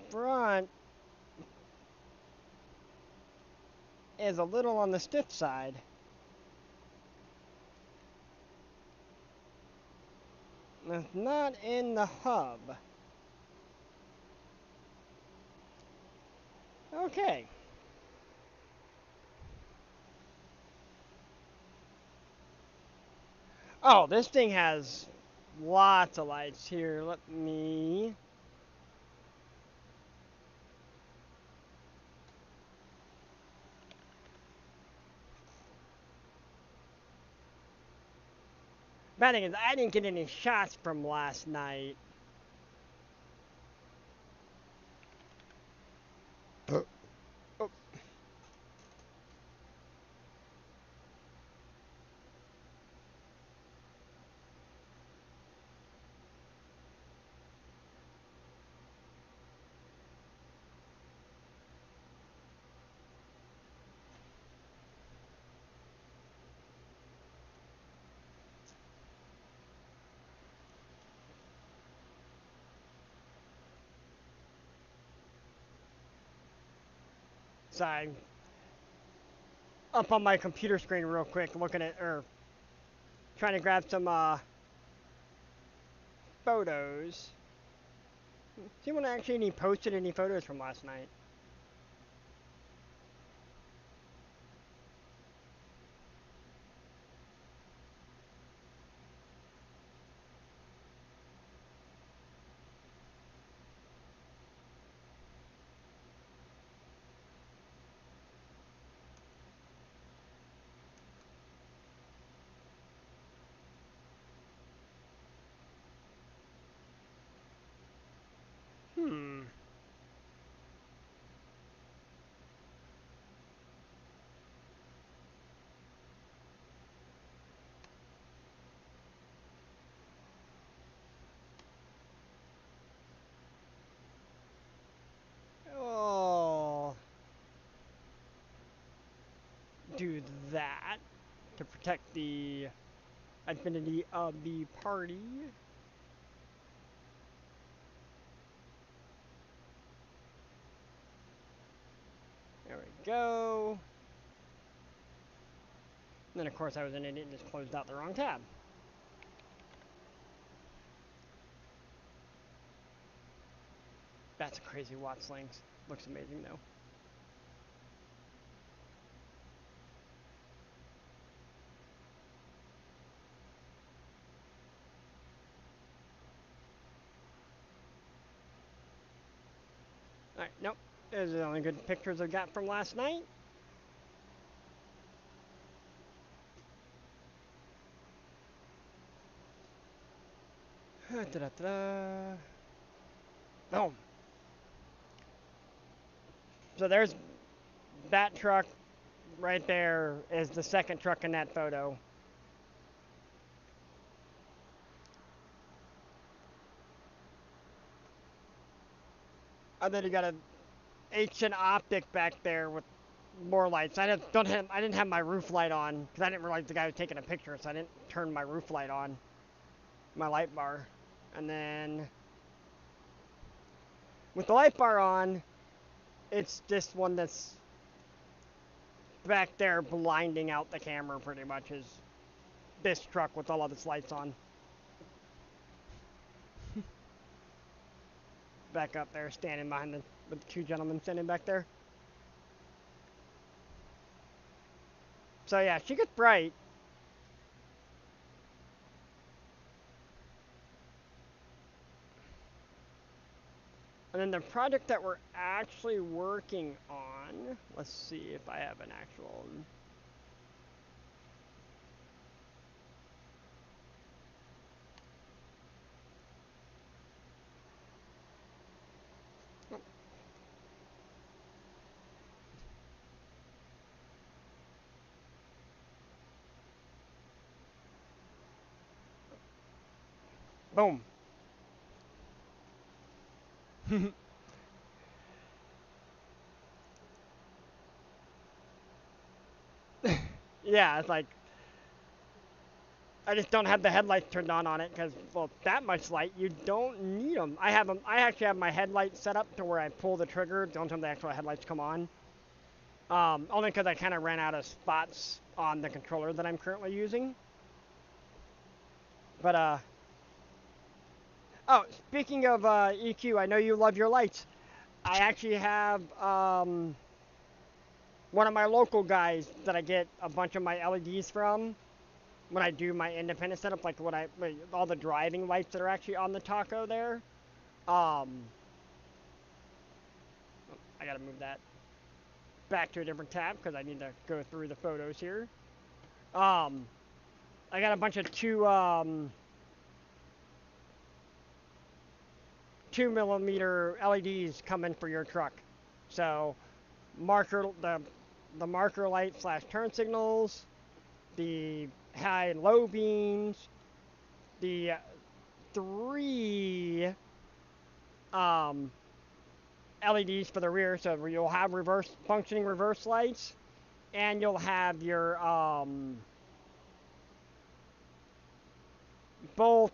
front is a little on the stiff side. It's not in the hub. Okay. Oh, this thing has lots of lights here. Let me... Bad thing is, I didn't get any shots from last night. Oh. Sorry. Up on my computer screen real quick, looking at, or trying to grab some photos. Does anyone actually posted any photos from last night? Hmm. Oh. Do that to protect the identity of the party. There we go. And then of course I was an idiot and just closed out the wrong tab. That's a crazy Watts Lynx. Looks amazing though. Alright, nope. Those are the only good pictures I got from last night. Da-da-da-da. Boom. So there's that truck right there is the second truck in that photo. And then you got a H&N Optic back there with more lights. I didn't have my roof light on because I didn't realize the guy was taking a picture, so I didn't turn my roof light on, my light bar. And then with the light bar on, it's this one that's back there blinding out the camera pretty much, is this truck with all of its lights on. Back up there, standing behind with the two gentlemen standing back there. So yeah, she gets bright. And then the project that we're actually working on, let's see if I have an actual... Boom. Yeah, it's like I just don't have the headlights turned on it because, well, that much light, you don't need them. I have them. I actually have my headlights set up to where I pull the trigger. The only time the actual headlights come on. Only because I kind of ran out of spots on the controller that I'm currently using. But oh, speaking of EQ, I know you love your lights. I actually have one of my local guys that I get a bunch of my LEDs from when I do my independent setup, like all the driving lights that are actually on the taco there. Um, I gotta move that back to a different tab because I need to go through the photos here. Um, I got a bunch of 2 millimeter LEDs coming for your truck. So marker the marker light slash turn signals, the high and low beams, the three LEDs for the rear, so you'll have functioning reverse lights, and you'll have your both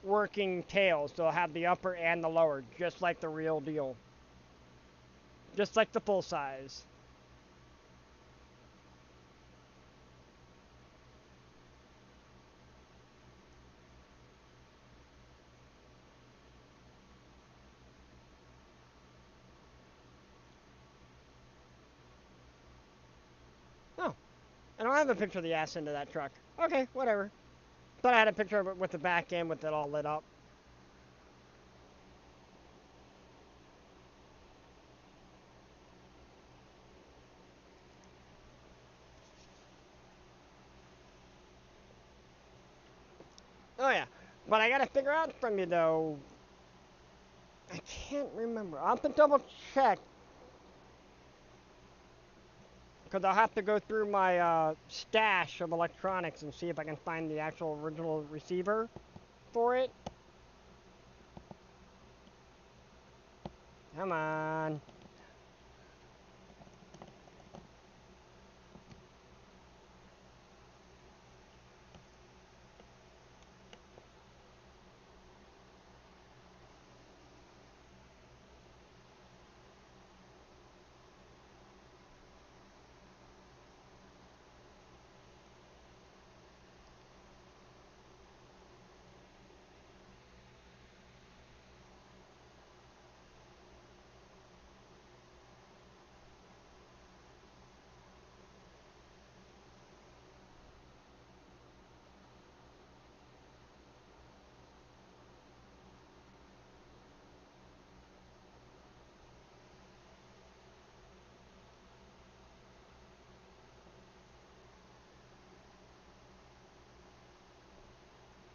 working tails. So you'll have the upper and the lower, just like the real deal, just like the full size. Oh, I don't have a picture of the ass end of that truck. Okay, whatever. Thought I had a picture of it with the back end with it all lit up. Oh yeah, but I gotta figure out from you though. I can't remember. I'll have to double check because I'll have to go through my stash of electronics and see if I can find the actual original receiver for it. Come on.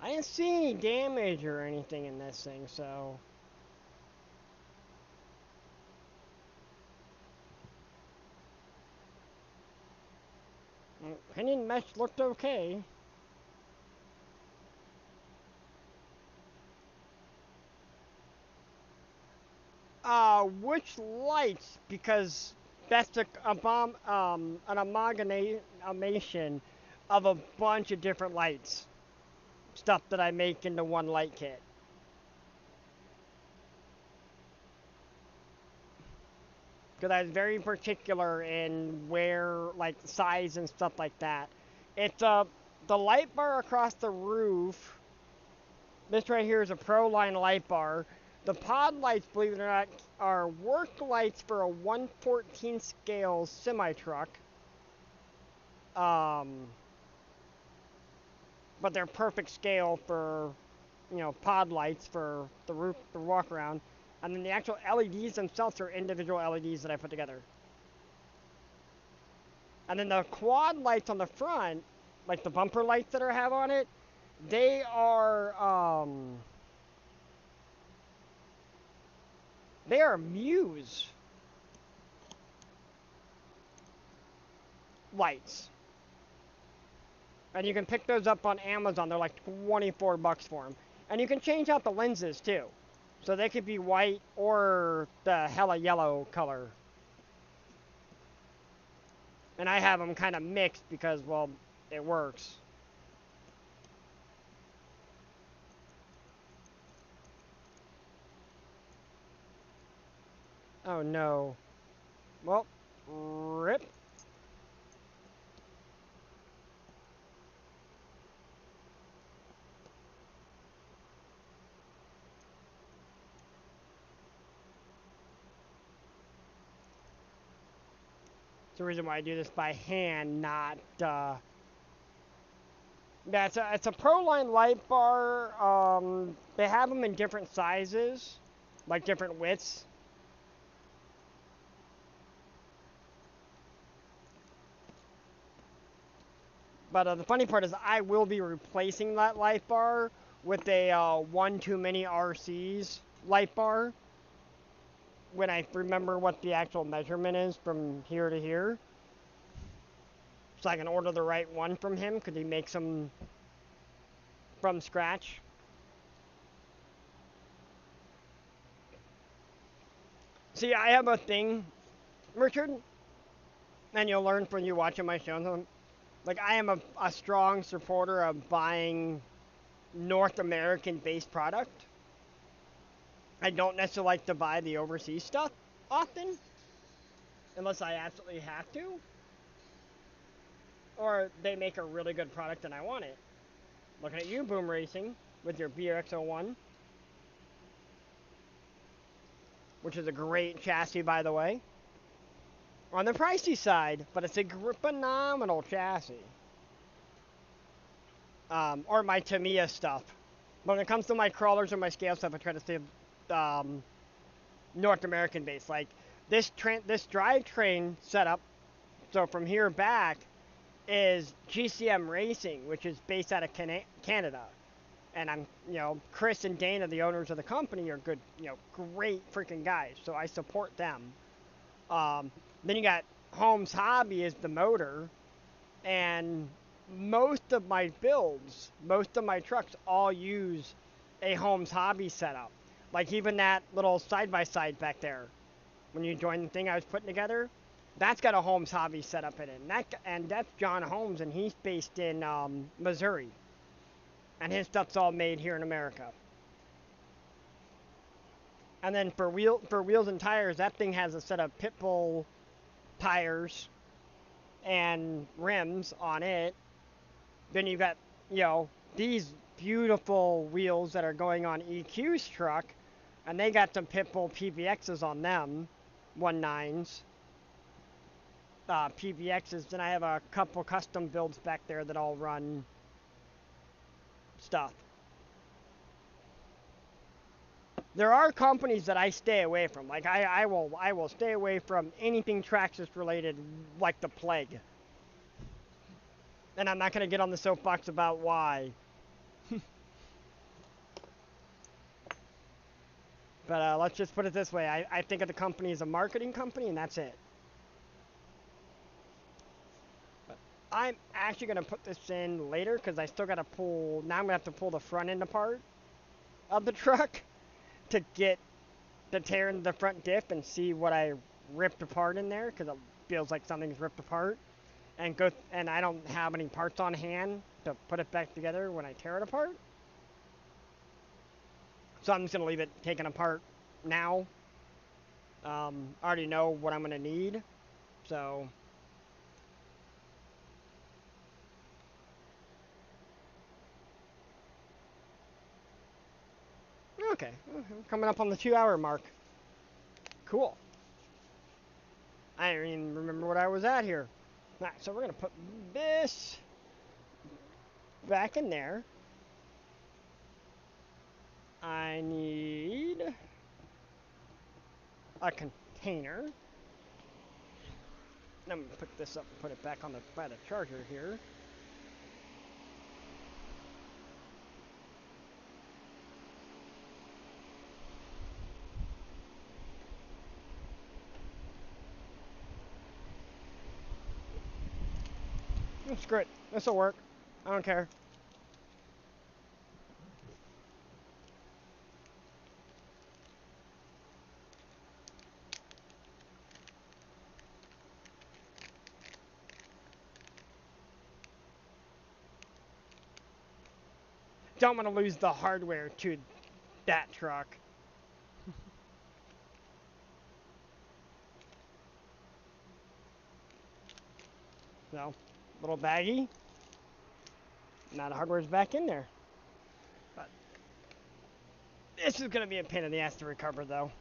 I didn't see any damage or anything in this thing, so pinion mesh looked okay. Which lights? Because that's an amalgamation of a bunch of different lights. Stuff that I make into one light kit. Because I was very particular in where, like, size and stuff like that. It's the light bar across the roof. This right here is a Pro Line light bar. The pod lights, believe it or not, are work lights for a 1/14 scale semi truck. Um, but they're perfect scale for, pod lights for the roof, the walk around. And then the actual LEDs themselves are individual LEDs that I put together. And then the quad lights on the front, like the bumper lights that I have on it, they are Muse lights. And you can pick those up on Amazon. They're like 24 bucks for them. And you can change out the lenses too. So they could be white or the hella yellow color. And I have them kind of mixed because, well, it works. Oh no. Well, rip. That's the reason why I do this by hand, not, yeah, it's a Proline light bar. They have them in different sizes, like different widths. But the funny part is I will be replacing that light bar with a 1 too many RCs light bar when I remember what the actual measurement is from here to here. So I can order the right one from him because he makes them from scratch. See, I have a thing, Richard, and you'll learn from you watching my shows. Like, I am a strong supporter of buying North American based product. I don't necessarily like to buy the overseas stuff often, unless I absolutely have to, or they make a really good product and I want it. Looking at you, Boom Racing, with your BRX01, which is a great chassis, by the way. On the pricey side, but it's a phenomenal chassis. Or my Tamiya stuff. But when it comes to my crawlers or my scale stuff, I try to stay North American based. Like this drivetrain setup, so from here back, is GCM Racing, which is based out of Canada. And Chris and Dana, the owners of the company, are good, great freaking guys. So I support them. Then you got Holmes Hobby is the motor, and most of my builds, most of my trucks all use a Holmes Hobby setup. Like even that little side-by-side back there, when you join the thing I was putting together, that's got a Holmes Hobby setup in it. And that's John Holmes, and he's based in Missouri. And his stuff's all made here in America. And then for wheels and tires, that thing has a set of Pitbull tires and rims on it. Then you've got, these beautiful wheels that are going on EQ's truck, and they got some Pitbull PBXs on them, 1.9s. PBXs, then I have a couple custom builds back there that all run stuff. There are companies that I stay away from. Like I will stay away from anything Traxxas related, like the plague. And I'm not gonna get on the soapbox about why. But let's just put it this way: I think of the company as a marketing company, and that's it. But I'm actually gonna put this in later because I still gotta pull. Now I'm gonna have to pull the front end apart of the truck to get to tear into the front diff and see what I ripped apart in there, because it feels like something's ripped apart, and I don't have any parts on hand to put it back together when I tear it apart. So I'm just gonna leave it taken apart now. I already know what I'm gonna need, so. Okay, coming up on the 2-hour mark. Cool. I don't even remember what I was at here. Alright, so we're gonna put this back in there. I need a container. I'm gonna pick this up and put it back on by the charger here. Screw it. This'll work. I don't care. don't want to lose the hardware to that truck. So, little baggy. Now the hardware's back in there. But this is going to be a pain in the ass to recover, though.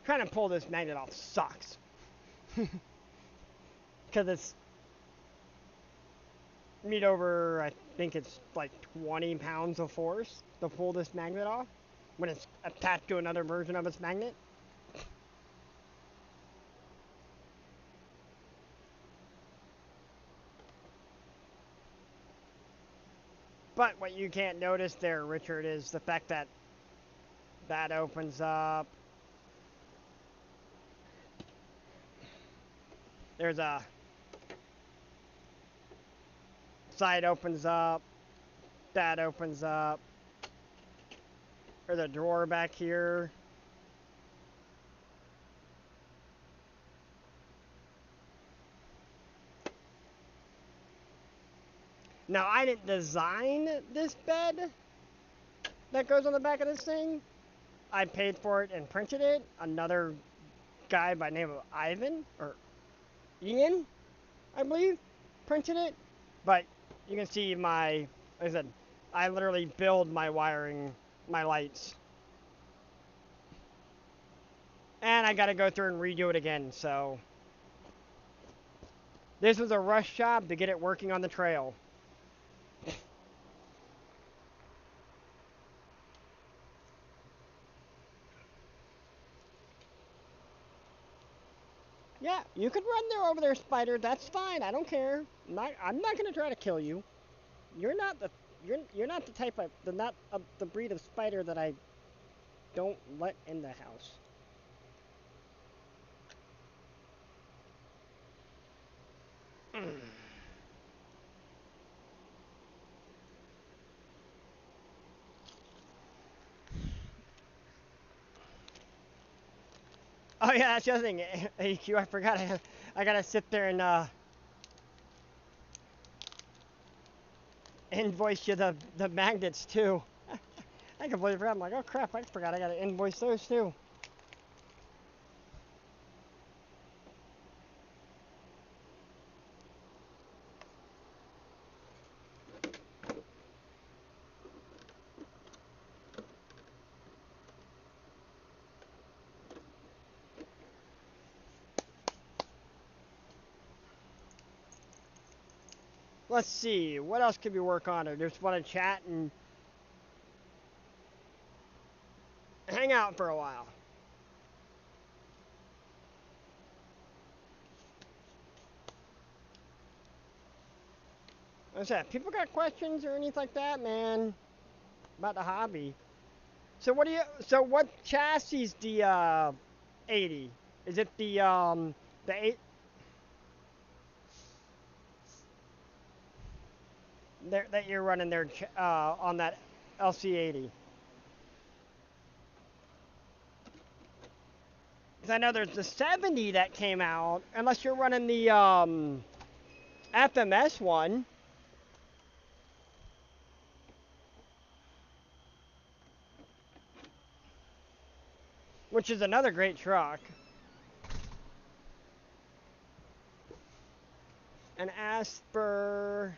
Trying to pull this magnet off sucks. Because it's need over, I think it's like 20 pounds of force to pull this magnet off when it's attached to another version of its magnet. But what you can't notice there, Richard, is the fact that that opens up. There's a side opens up. That opens up. There's a drawer back here. Now, I didn't design this bed that goes on the back of this thing. I paid for it and printed it. Another guy by the name of Ivan, or Ian, I believe, printed it. But you can see like I said, I literally build my wiring, my lights. And I gotta go through and redo it again, so. This was a rush job to get it working on the trail. Yeah, you could run there over there, Spider. That's fine. I don't care. I'm not gonna try to kill you. You're not the you're not the type of the breed of spider that I don't let in the house. Oh yeah, that's the other thing. AQ, I forgot. I gotta sit there and invoice you the magnets too. I completely forgot. I'm like, oh crap, I forgot I gotta invoice those too. Let's see, what else could we work on? Or just want to chat and hang out for a while. What's that? People got questions or anything like that, man, about the hobby. So what do you? So what chassis is the 80? Is it the 8 there that you're running there on that LC80? Because I know there's the 70 that came out, unless you're running the FMS one, which is another great truck. An Asper.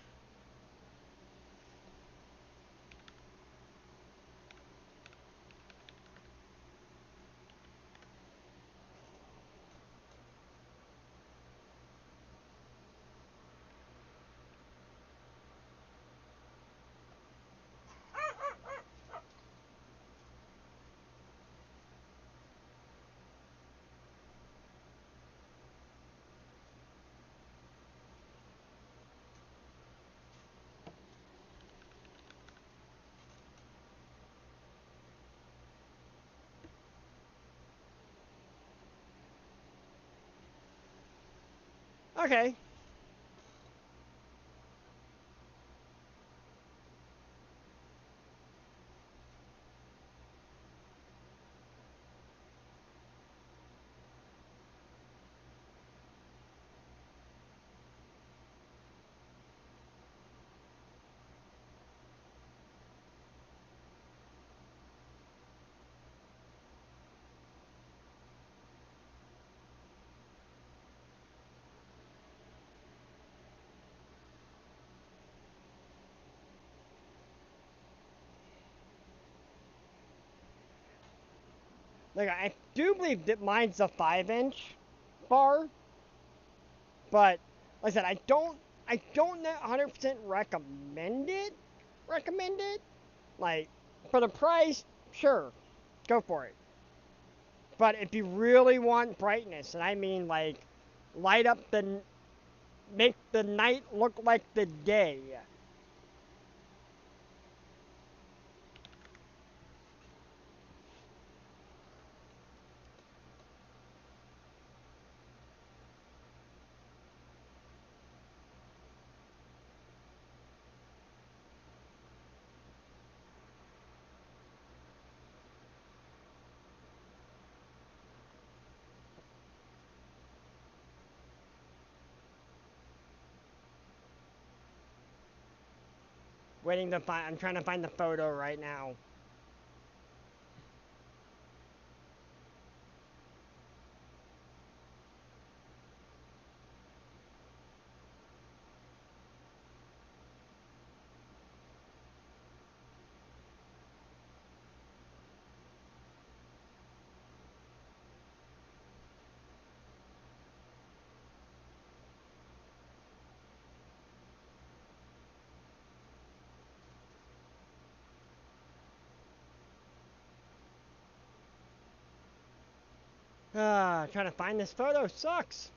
Okay. Like, I do believe that mine's a 5-inch bar, but like I said, I don't 100% recommend it. Recommend it. Like, for the price, sure, go for it. But if you really want brightness, and I mean like light up make the night look like the day. Waiting to find. I'm trying to find the photo right now. Trying to find this photo sucks.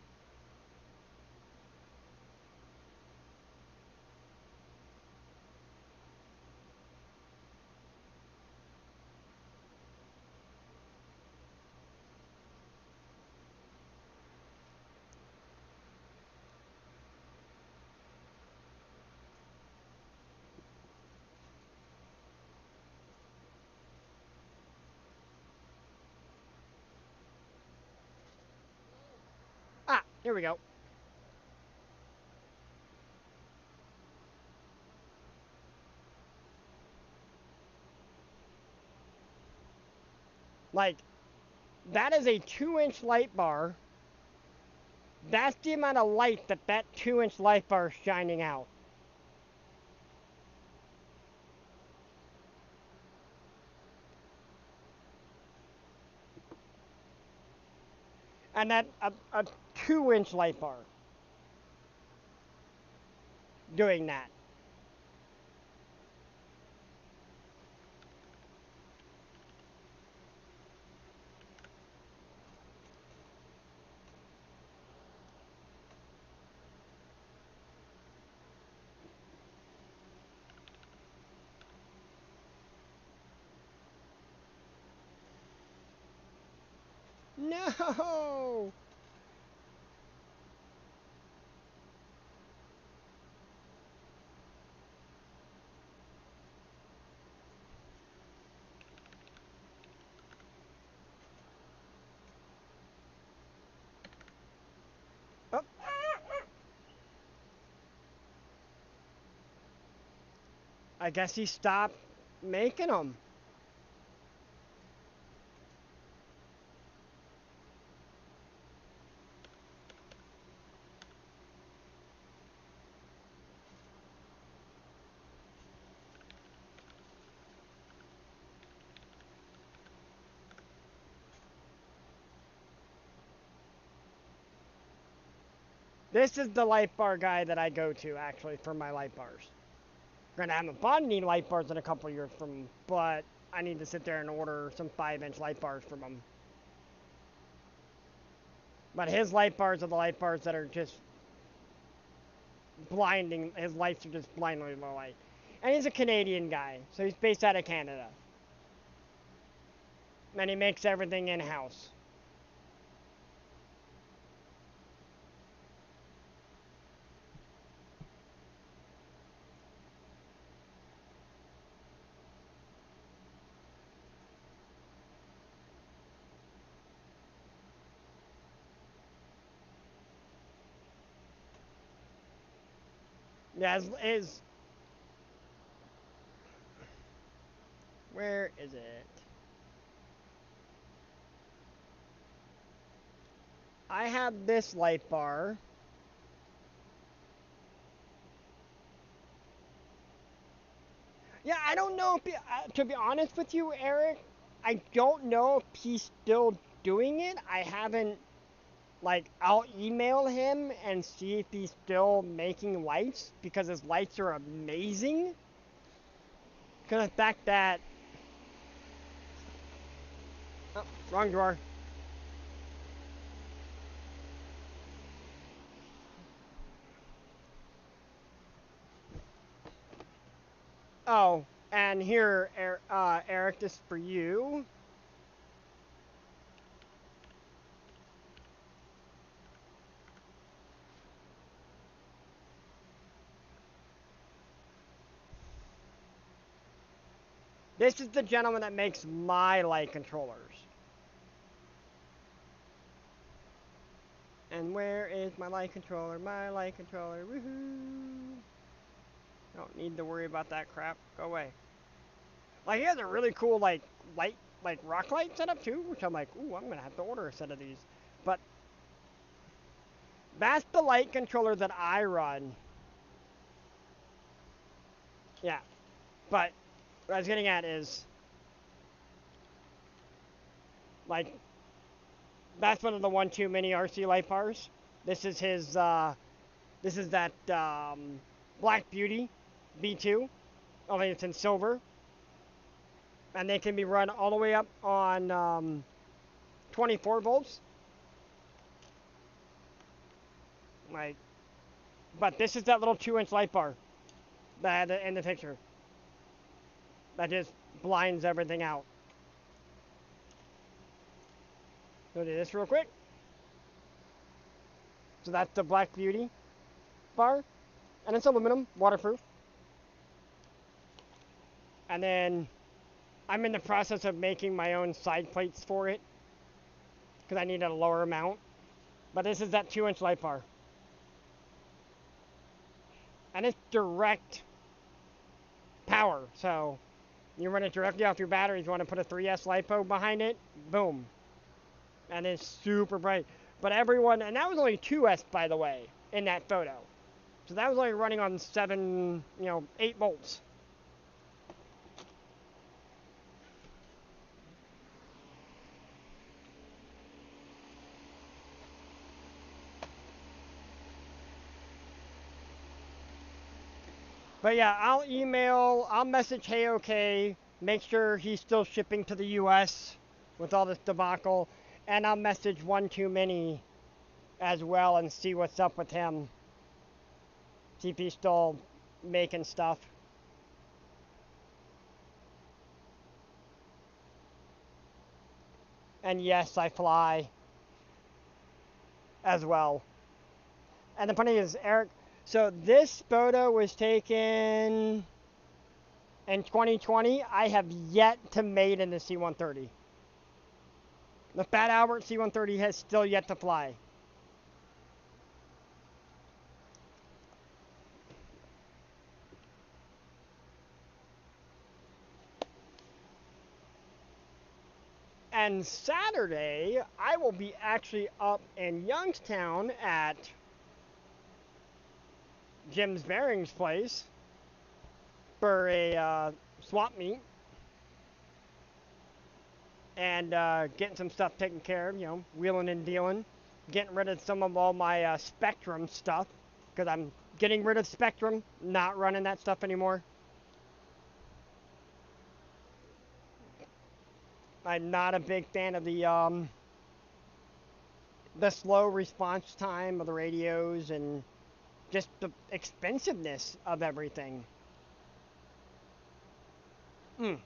Ah, here we go. Like, that is a 2-inch light bar. That's the amount of light that 2-inch light bar is shining out. And that a 2-inch light bar doing that. No! Oh, I guess he stopped making them. This is the light bar guy that I go to, actually, for my light bars. Granted, I haven't bought any light bars in a couple years from him, but I need to sit there and order some 5-inch light bars from him. But his light bars are the light bars that are just blinding. His lights are just blindingly low light. And he's a Canadian guy, so he's based out of Canada. And he makes everything in-house. Yeah, where is it? I have this light bar. Yeah, I don't know if to be honest with you, Eric, I don't know if he's still doing it. I haven't like I'll email him and see if he's still making lights because his lights are amazing. Because the fact that oh, wrong drawer. Oh, and here, Eric, this is for you. This is the gentleman that makes my light controllers. And where is my light controller? My light controller. Woohoo! Don't need to worry about that crap. Go away. Like he has a really cool light like rock light setup too, which I'm like, ooh, I'm gonna have to order a set of these. But that's the light controller that I run. Yeah. But what I was getting at is like that's one of the 1-2 mini RC light bars. This is his this is that Black Beauty B2. Only it's in silver. And they can be run all the way up on 24 volts. Like, but this is that little 2-inch light bar that I had in the picture. That just blinds everything out. So do this real quick. So that's the Black Beauty bar. And it's aluminum, waterproof. And then I'm in the process of making my own side plates for it. Because I need a lower amount. But this is that 2-inch light bar. And it's direct power. So you run it directly off your batteries. You want to put a 3S LiPo behind it, boom. And it's super bright. But everyone, and that was only 2S by the way, in that photo. So that was only running on 8 volts. But yeah, I'll message Hey OK, make sure he's still shipping to the US with all this debacle, and I'll message 1-2 Mini as well and see what's up with him. See if he's still making stuff. And yes, I fly as well. And the funny is, Eric, so this photo was taken in 2020. I have yet to mate in the C-130. The Fat Albert C-130 has still yet to fly. And Saturday, I will be actually up in Youngstown at Jim's Bearings place for a swap meet and getting some stuff taken care of, wheeling and dealing, getting rid of some of all my Spectrum stuff, because I'm getting rid of Spectrum, not running that stuff anymore. I'm not a big fan of the slow response time of the radios and just the expensiveness of everything. There.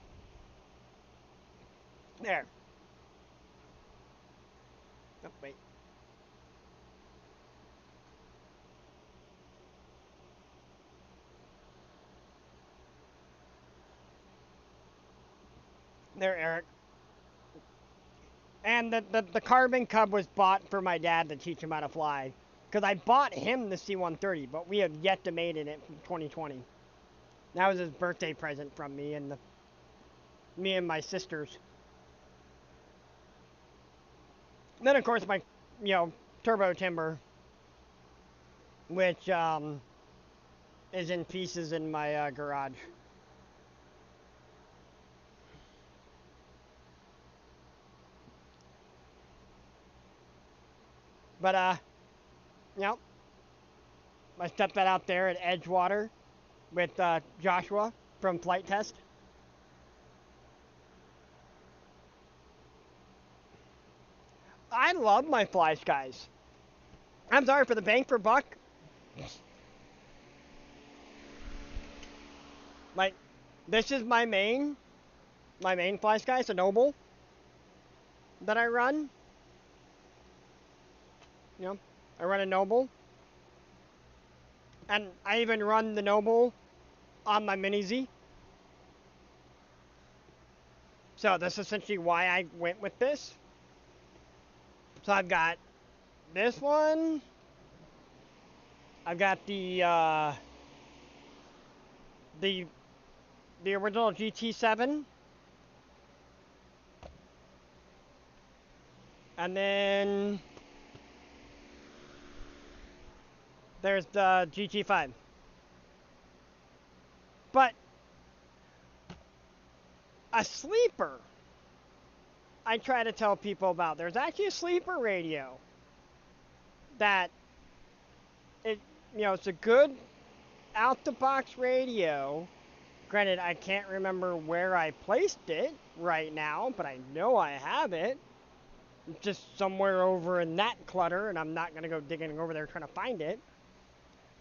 Oh, wait. There, Eric. And the Carbon Cub was bought for my dad to teach him how to fly. Because I bought him the C-130, but we have yet to mate in it from 2020. That was his birthday present from me and my sisters. And then of course my, Turbo Timber, which is in pieces in my garage. But I stepped that out there at Edgewater with Joshua from Flight Test. I love my fly skies. I'm sorry, for the bang for buck. Like, this is my main fly sky. It's a Noble that I run. I run a Noble. And I even run the Noble on my Mini Z. So that's essentially why I went with this. So I've got this one. I've got the original GT7. And then there's the GT5. But a sleeper I try to tell people about. There's actually a sleeper radio that it's a good out-the-box radio. Granted, I can't remember where I placed it right now, but I know I have it. It's just somewhere over in that clutter, and I'm not going to go digging over there trying to find it.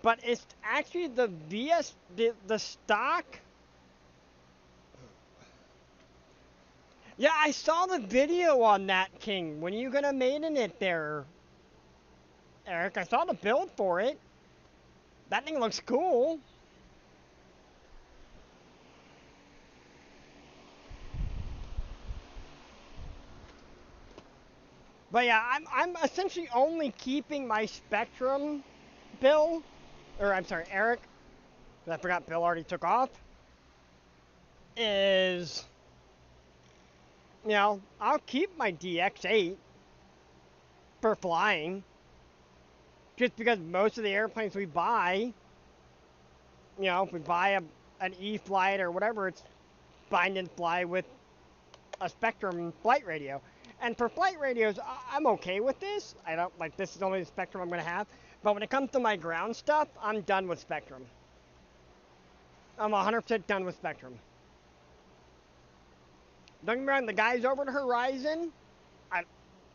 But it's actually the the stock. Yeah, I saw the video on that, King. When are you going to maiden it there, Eric? I saw the build for it. That thing looks cool. But yeah, I'm essentially only keeping my Spectrum, Bill, or I'm sorry, Eric, I forgot Bill already took off, is, I'll keep my DX8 for flying, just because most of the airplanes we buy, if we buy an E-Flight or whatever, it's bind and fly with a Spectrum flight radio. And for flight radios, I'm okay with this. I don't, this is only the Spectrum I'm going to have. But when it comes to my ground stuff, I'm done with Spectrum. I'm 100% done with Spectrum. Don't get me wrong, the guys over at Horizon,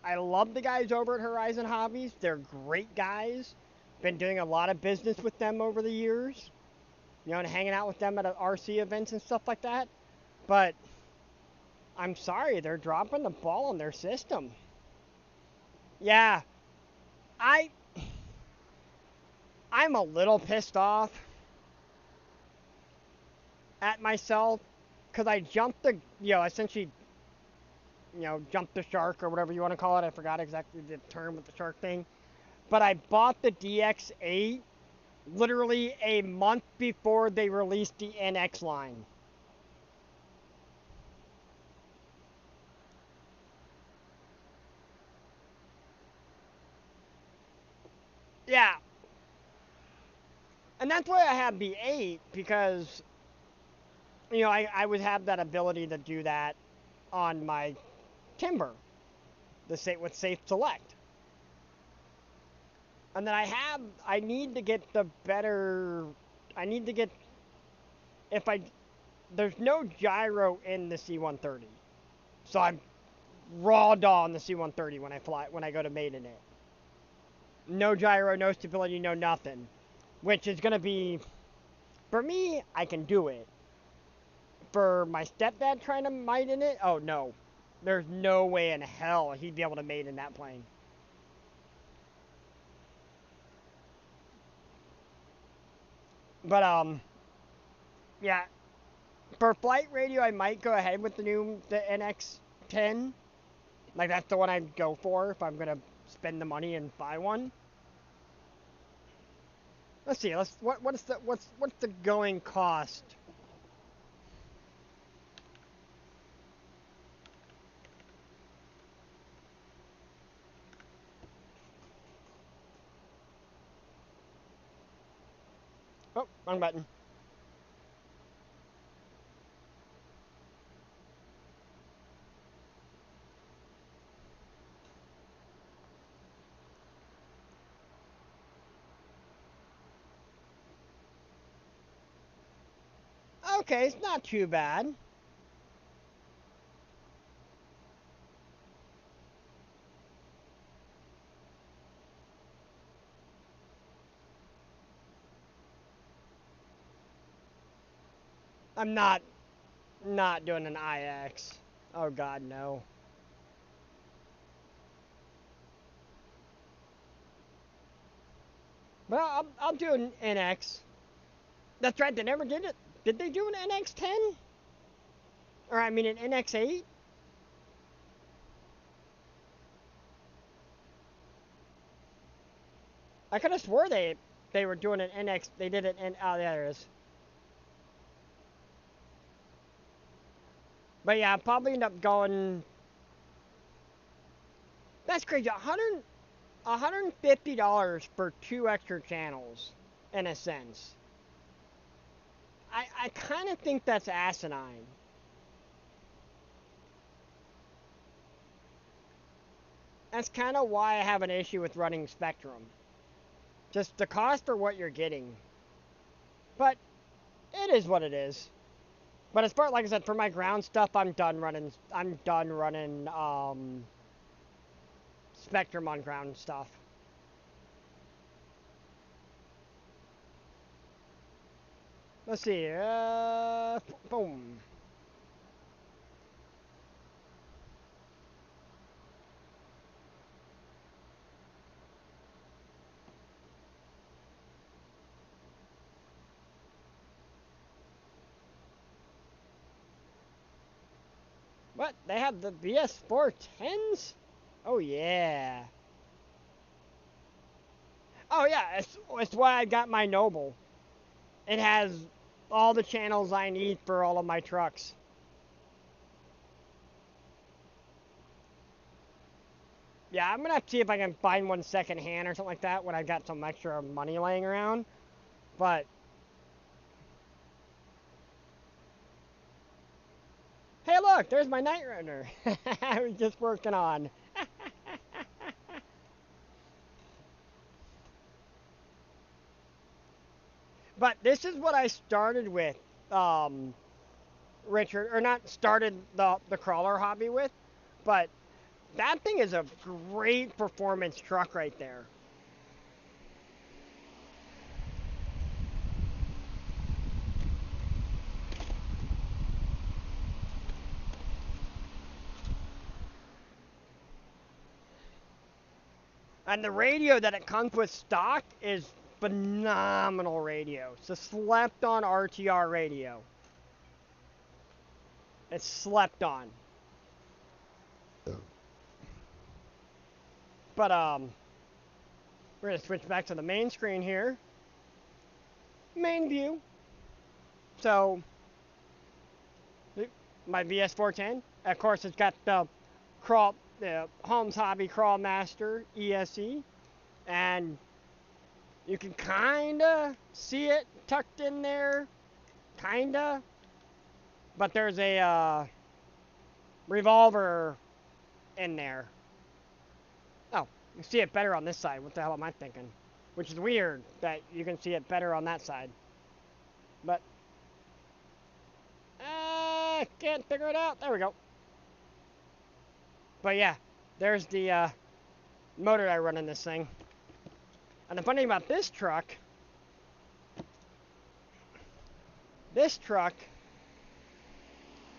I love the guys over at Horizon Hobbies. They're great guys. Been doing a lot of business with them over the years. And hanging out with them at RC events and stuff like that. But I'm sorry, they're dropping the ball on their system. Yeah, I'm a little pissed off at myself because I jumped the, essentially, jumped the shark or whatever you want to call it. I forgot exactly the term with the shark thing. But I bought the DX8 literally a month before they released the NX line. Yeah. And that's why I have the 8, because, I would have that ability to do that on my Timber, with Safe Select. And then I need to get the better, there's no gyro in the C-130. So I'm raw dog the C-130 when I go to mate in it. No gyro, no stability, no nothing. Which is going to be, for me, I can do it. For my stepdad trying to mate in it, oh no. There's no way in hell he'd be able to mate in that plane. But, yeah. For flight radio, I might go ahead with the NX10. That's the one I'd go for if I'm going to spend the money and buy one. Let's see. What's the going cost? Oh, wrong button. Okay, it's not too bad. I'm not doing an IX. Oh God, no. Well, I'll do an NX. That's right. They never did it. Did they do an NX10? Or I mean an NX8? I could have swore they were doing an NX. They did it in. Oh, there it is. But yeah, I'll probably end up going. That's crazy. $150 for 2 extra channels, in a sense. I kind of think that's asinine. That's kind of why I have an issue with running Spectrum. Just the cost for what you're getting. But it is what it is. But as far, like I said, for my ground stuff, I'm done running. Spectrum on ground stuff. Let's see. Boom. What? They have the BS410s? Oh yeah. Oh yeah. It's why I got my Noble. It has all the channels I need for all of my trucks. Yeah, I'm gonna have to see if I can find one secondhand or something like that when I've got some extra money laying around. But hey, look, there's my Night Runner. I was just working on. But this is what I started with, Richard, or not started the crawler hobby with, but that thing is a great performance truck right there. And the radio that it comes with stock is phenomenal radio. It's a slept on RTR radio. It's slept on. But we're gonna switch back to the main screen here. Main view. So my VS410. Of course, it's got the Holmes Hobby Crawlmaster ESE, and you can kinda see it tucked in there, kinda. But there's a revolver in there. Oh, you see it better on this side. What the hell am I thinking? Which is weird that you can see it better on that side. But can't figure it out. There we go. But yeah, there's the motor I run in this thing. And the funny thing about this truck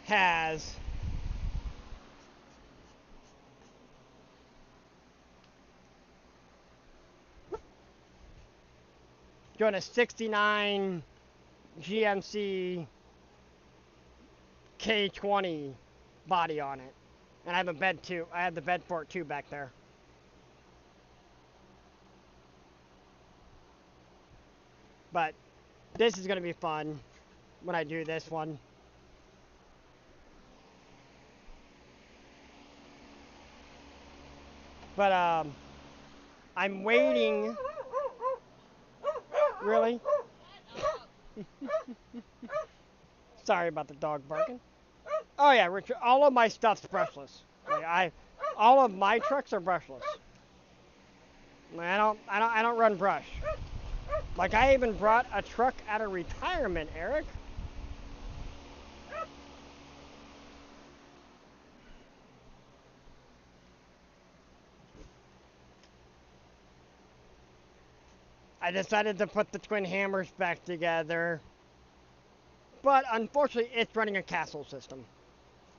has doing a 69 GMC K20 body on it. And I have a bed too. I have the bed for it too back there. But this is going to be fun when I do this one. But I'm waiting. Really? Sorry about the dog barking. Oh yeah, Richard. All of my stuff's brushless. Like all of my trucks are brushless. I don't run brush. Like I even brought a truck out of retirement, Eric. I decided to put the twin hammers back together. But unfortunately, it's running a castle system.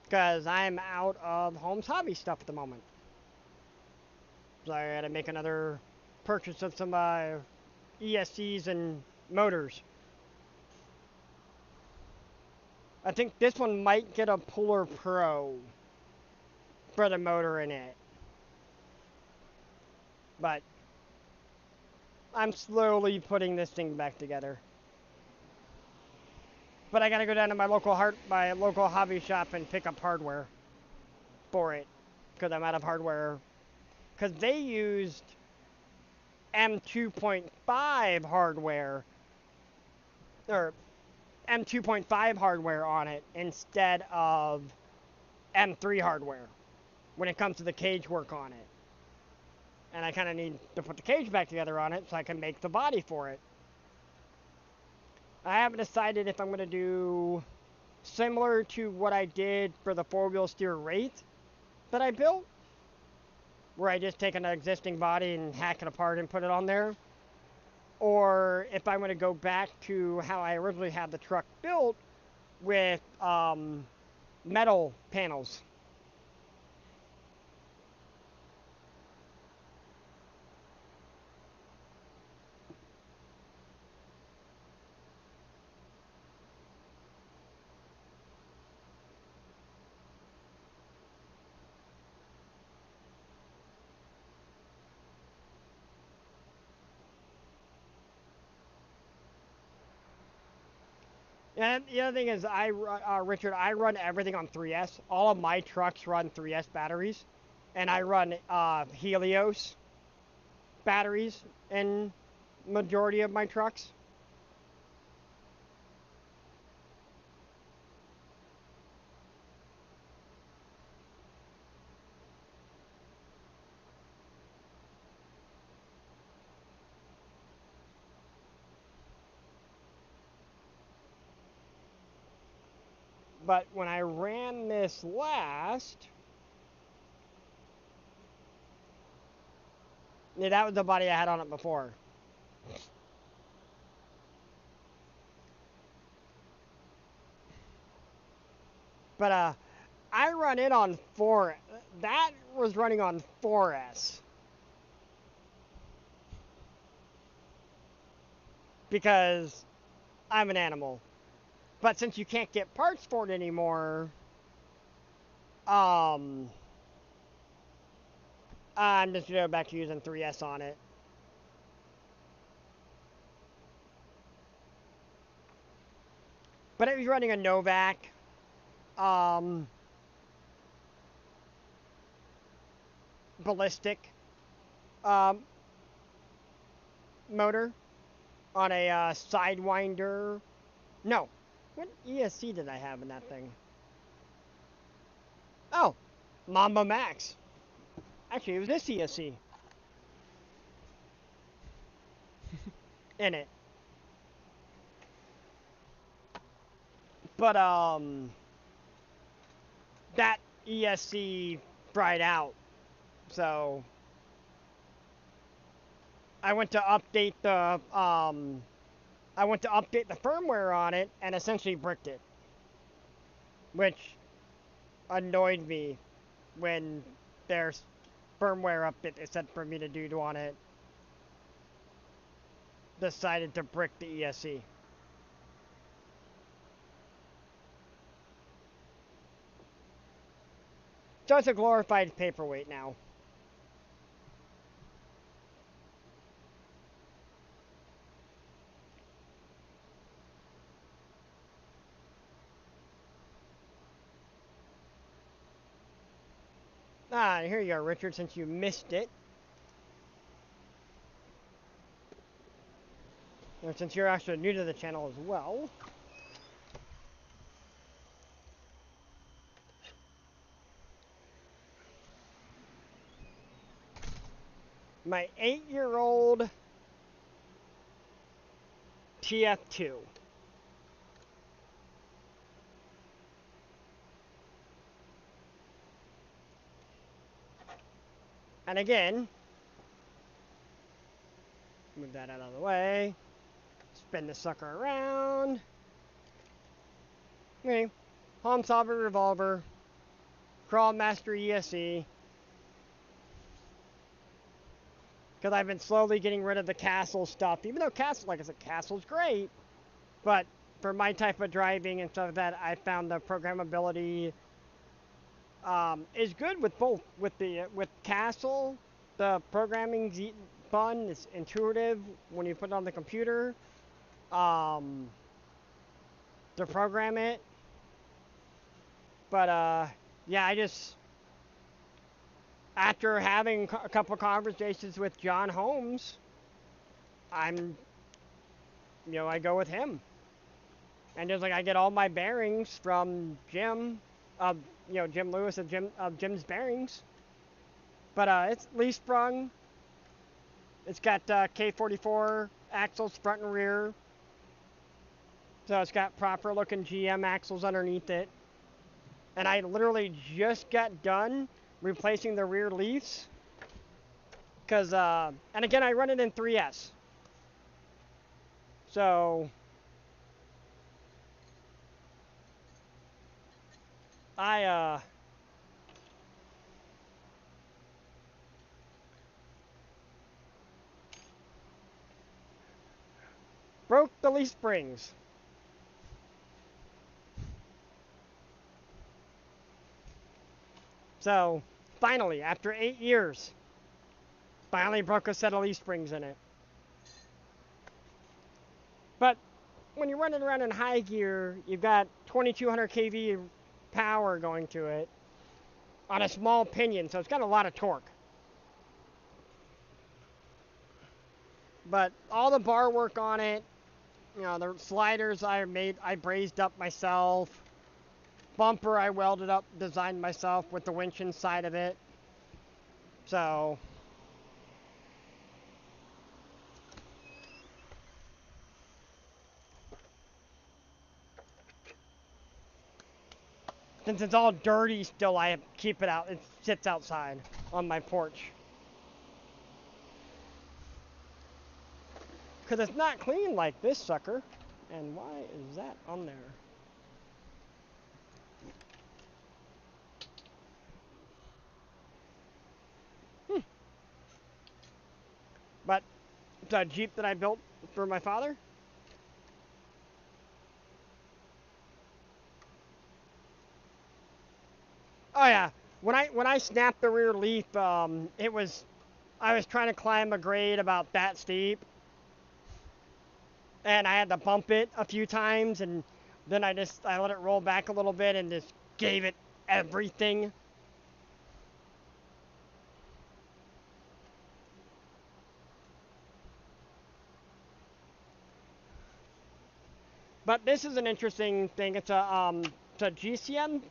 Because I'm out of Holmes Hobby stuff at the moment. So I gotta make another purchase of some ESCs and motors. I think this one might get a Puller Pro for the motor in it. But I'm slowly putting this thing back together. But I gotta go down to my local hobby shop and pick up hardware for it. Because I'm out of hardware. Because they used M2.5 hardware. Or M2.5 hardware on it instead of M3 hardware when it comes to the cage work on it. And I kind of need to put the cage back together on it so I can make the body for it. I haven't decided if I'm going to do similar to what I did for the four-wheel steer Wraith that I built, where I just take an existing body and hack it apart and put it on there, or if I'm going to go back to how I originally had the truck built with metal panels. And the other thing is, Richard, I run everything on 3S. All of my trucks run 3S batteries, and I run Helios batteries in majority of my trucks. But when I ran this last, yeah, that was the body I had on it before. But I run it on 4. That was running on 4S. Because I'm an animal. But since you can't get parts for it anymore, I'm just going to go back to using 3S on it. But it was running a Novak. Ballistic motor on a Sidewinder. No. What ESC did I have in that thing? Oh, Mamba Max. Actually, it was this ESC in it. But that ESC fried out. So I went to update the firmware on it and essentially bricked it, which annoyed me when there's firmware update they said for me to do on it. Decided to brick the ESC. So it's a glorified paperweight now. Ah, here you go, Richard, since you missed it. Or since you're actually new to the channel as well. My 8-year-old TF2. And again, move that out of the way. Spin the sucker around. Okay. Palm Solver Revolver. Crawl Master ESE. Because I've been slowly getting rid of the castle stuff. Even though castle, like I said, castle's great. But for my type of driving and stuff like that, I found the programmability is good with both. With castle, the programming's fun. It's intuitive when you put it on the computer. To program it. But yeah, I just after having a couple of conversations with John Holmes, I go with him. And just like I get all my bearings from Jim, Jim Lewis of Jim's Bearings. But it's leaf sprung. It's got K44 axles front and rear. So it's got proper looking GM axles underneath it. And I literally just got done replacing the rear leaves. Because, and again, I run it in 3S. So, I broke the leaf springs. So, finally, after 8 years, finally broke a set of leaf springs in it. But when you're running around in high gear, you've got 2200 kV power going to it on a small pinion, so it's got a lot of torque. But all the bar work on it, the sliders I brazed up myself. Bumper I welded up, designed myself with the winch inside of it. So, since it's all dirty still, I keep it out. It sits outside on my porch. Because it's not clean like this sucker. And why is that on there? But it's a Jeep that I built for my father. Oh yeah, when I snapped the rear leaf, I was trying to climb a grade about that steep, and I had to bump it a few times, and then I let it roll back a little bit and just gave it everything. But this is an interesting thing. It's a GCM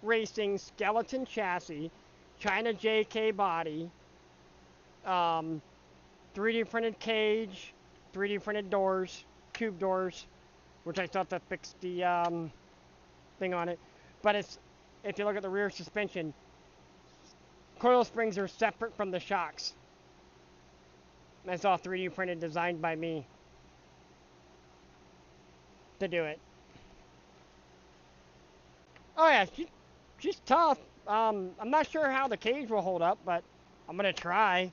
Racing skeleton chassis, China JK body, 3D printed cage, 3D printed doors, tube doors, which I thought that fixed the thing on it. But if you look at the rear suspension, coil springs are separate from the shocks. That's all 3D printed, designed by me to do it. Oh yeah, she's tough. I'm not sure how the cage will hold up, but I'm gonna try.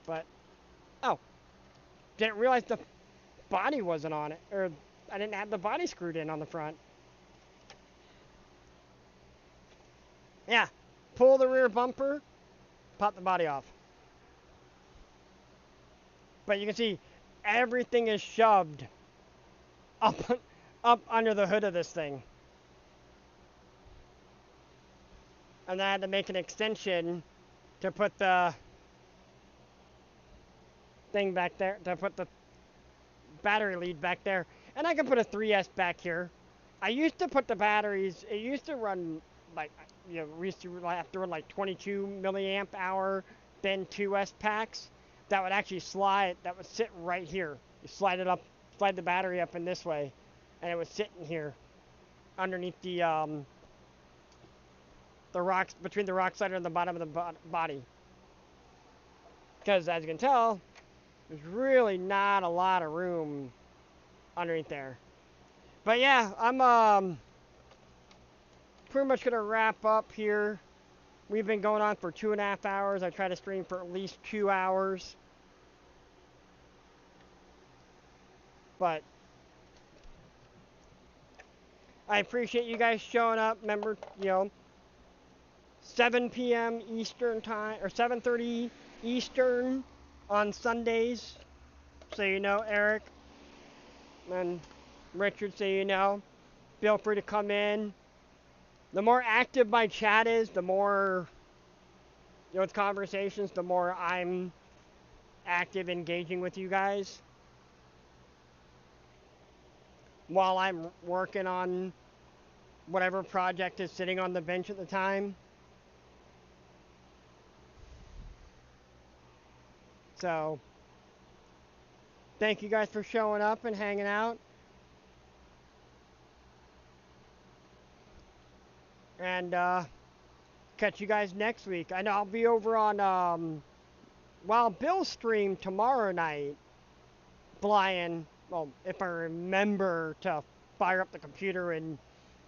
But, oh, didn't realize the body wasn't on it, or I didn't have the body screwed in on the front. Yeah, pull the rear bumper, pop the body off. But you can see everything is shoved up under the hood of this thing. and I had to make an extension to put the thing back there, to put the battery lead back there. And I can put a 3S back here. I used to put the batteries, it used to run like, we used to have to run like 22 milliamp hour, then 2S packs that would actually slide, that would sit right here. You slide it up, slide the battery up in this way, and it would sit in here underneath the rocks, between the rock slider and the bottom of the body. Because as you can tell, there's really not a lot of room underneath there. But yeah, I'm pretty much gonna wrap up here. We've been going on for 2.5 hours. I try to stream for at least 2 hours. But I appreciate you guys showing up. Remember, 7 p.m. Eastern time, or 7:30 Eastern on Sundays. So you know, Eric and Richard, so you know. Feel free to come in. The more active my chat is, the more, with conversations, the more I'm active engaging with you guys. While I'm working on whatever project is sitting on the bench at the time. So, thank you guys for showing up and hanging out. And catch you guys next week. I know I'll be over on Bill's stream tomorrow night, flying. Well, if I remember to fire up the computer and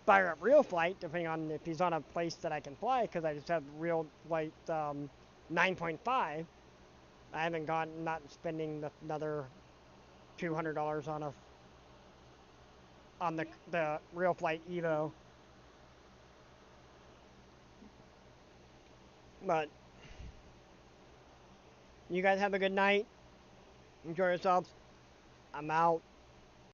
fire up Real Flight, depending on if he's on a place that I can fly, because I just have Real Flight 9.5. I haven't not spending another $200 on the Real Flight Evo. But you guys have a good night. Enjoy yourselves. I'm out.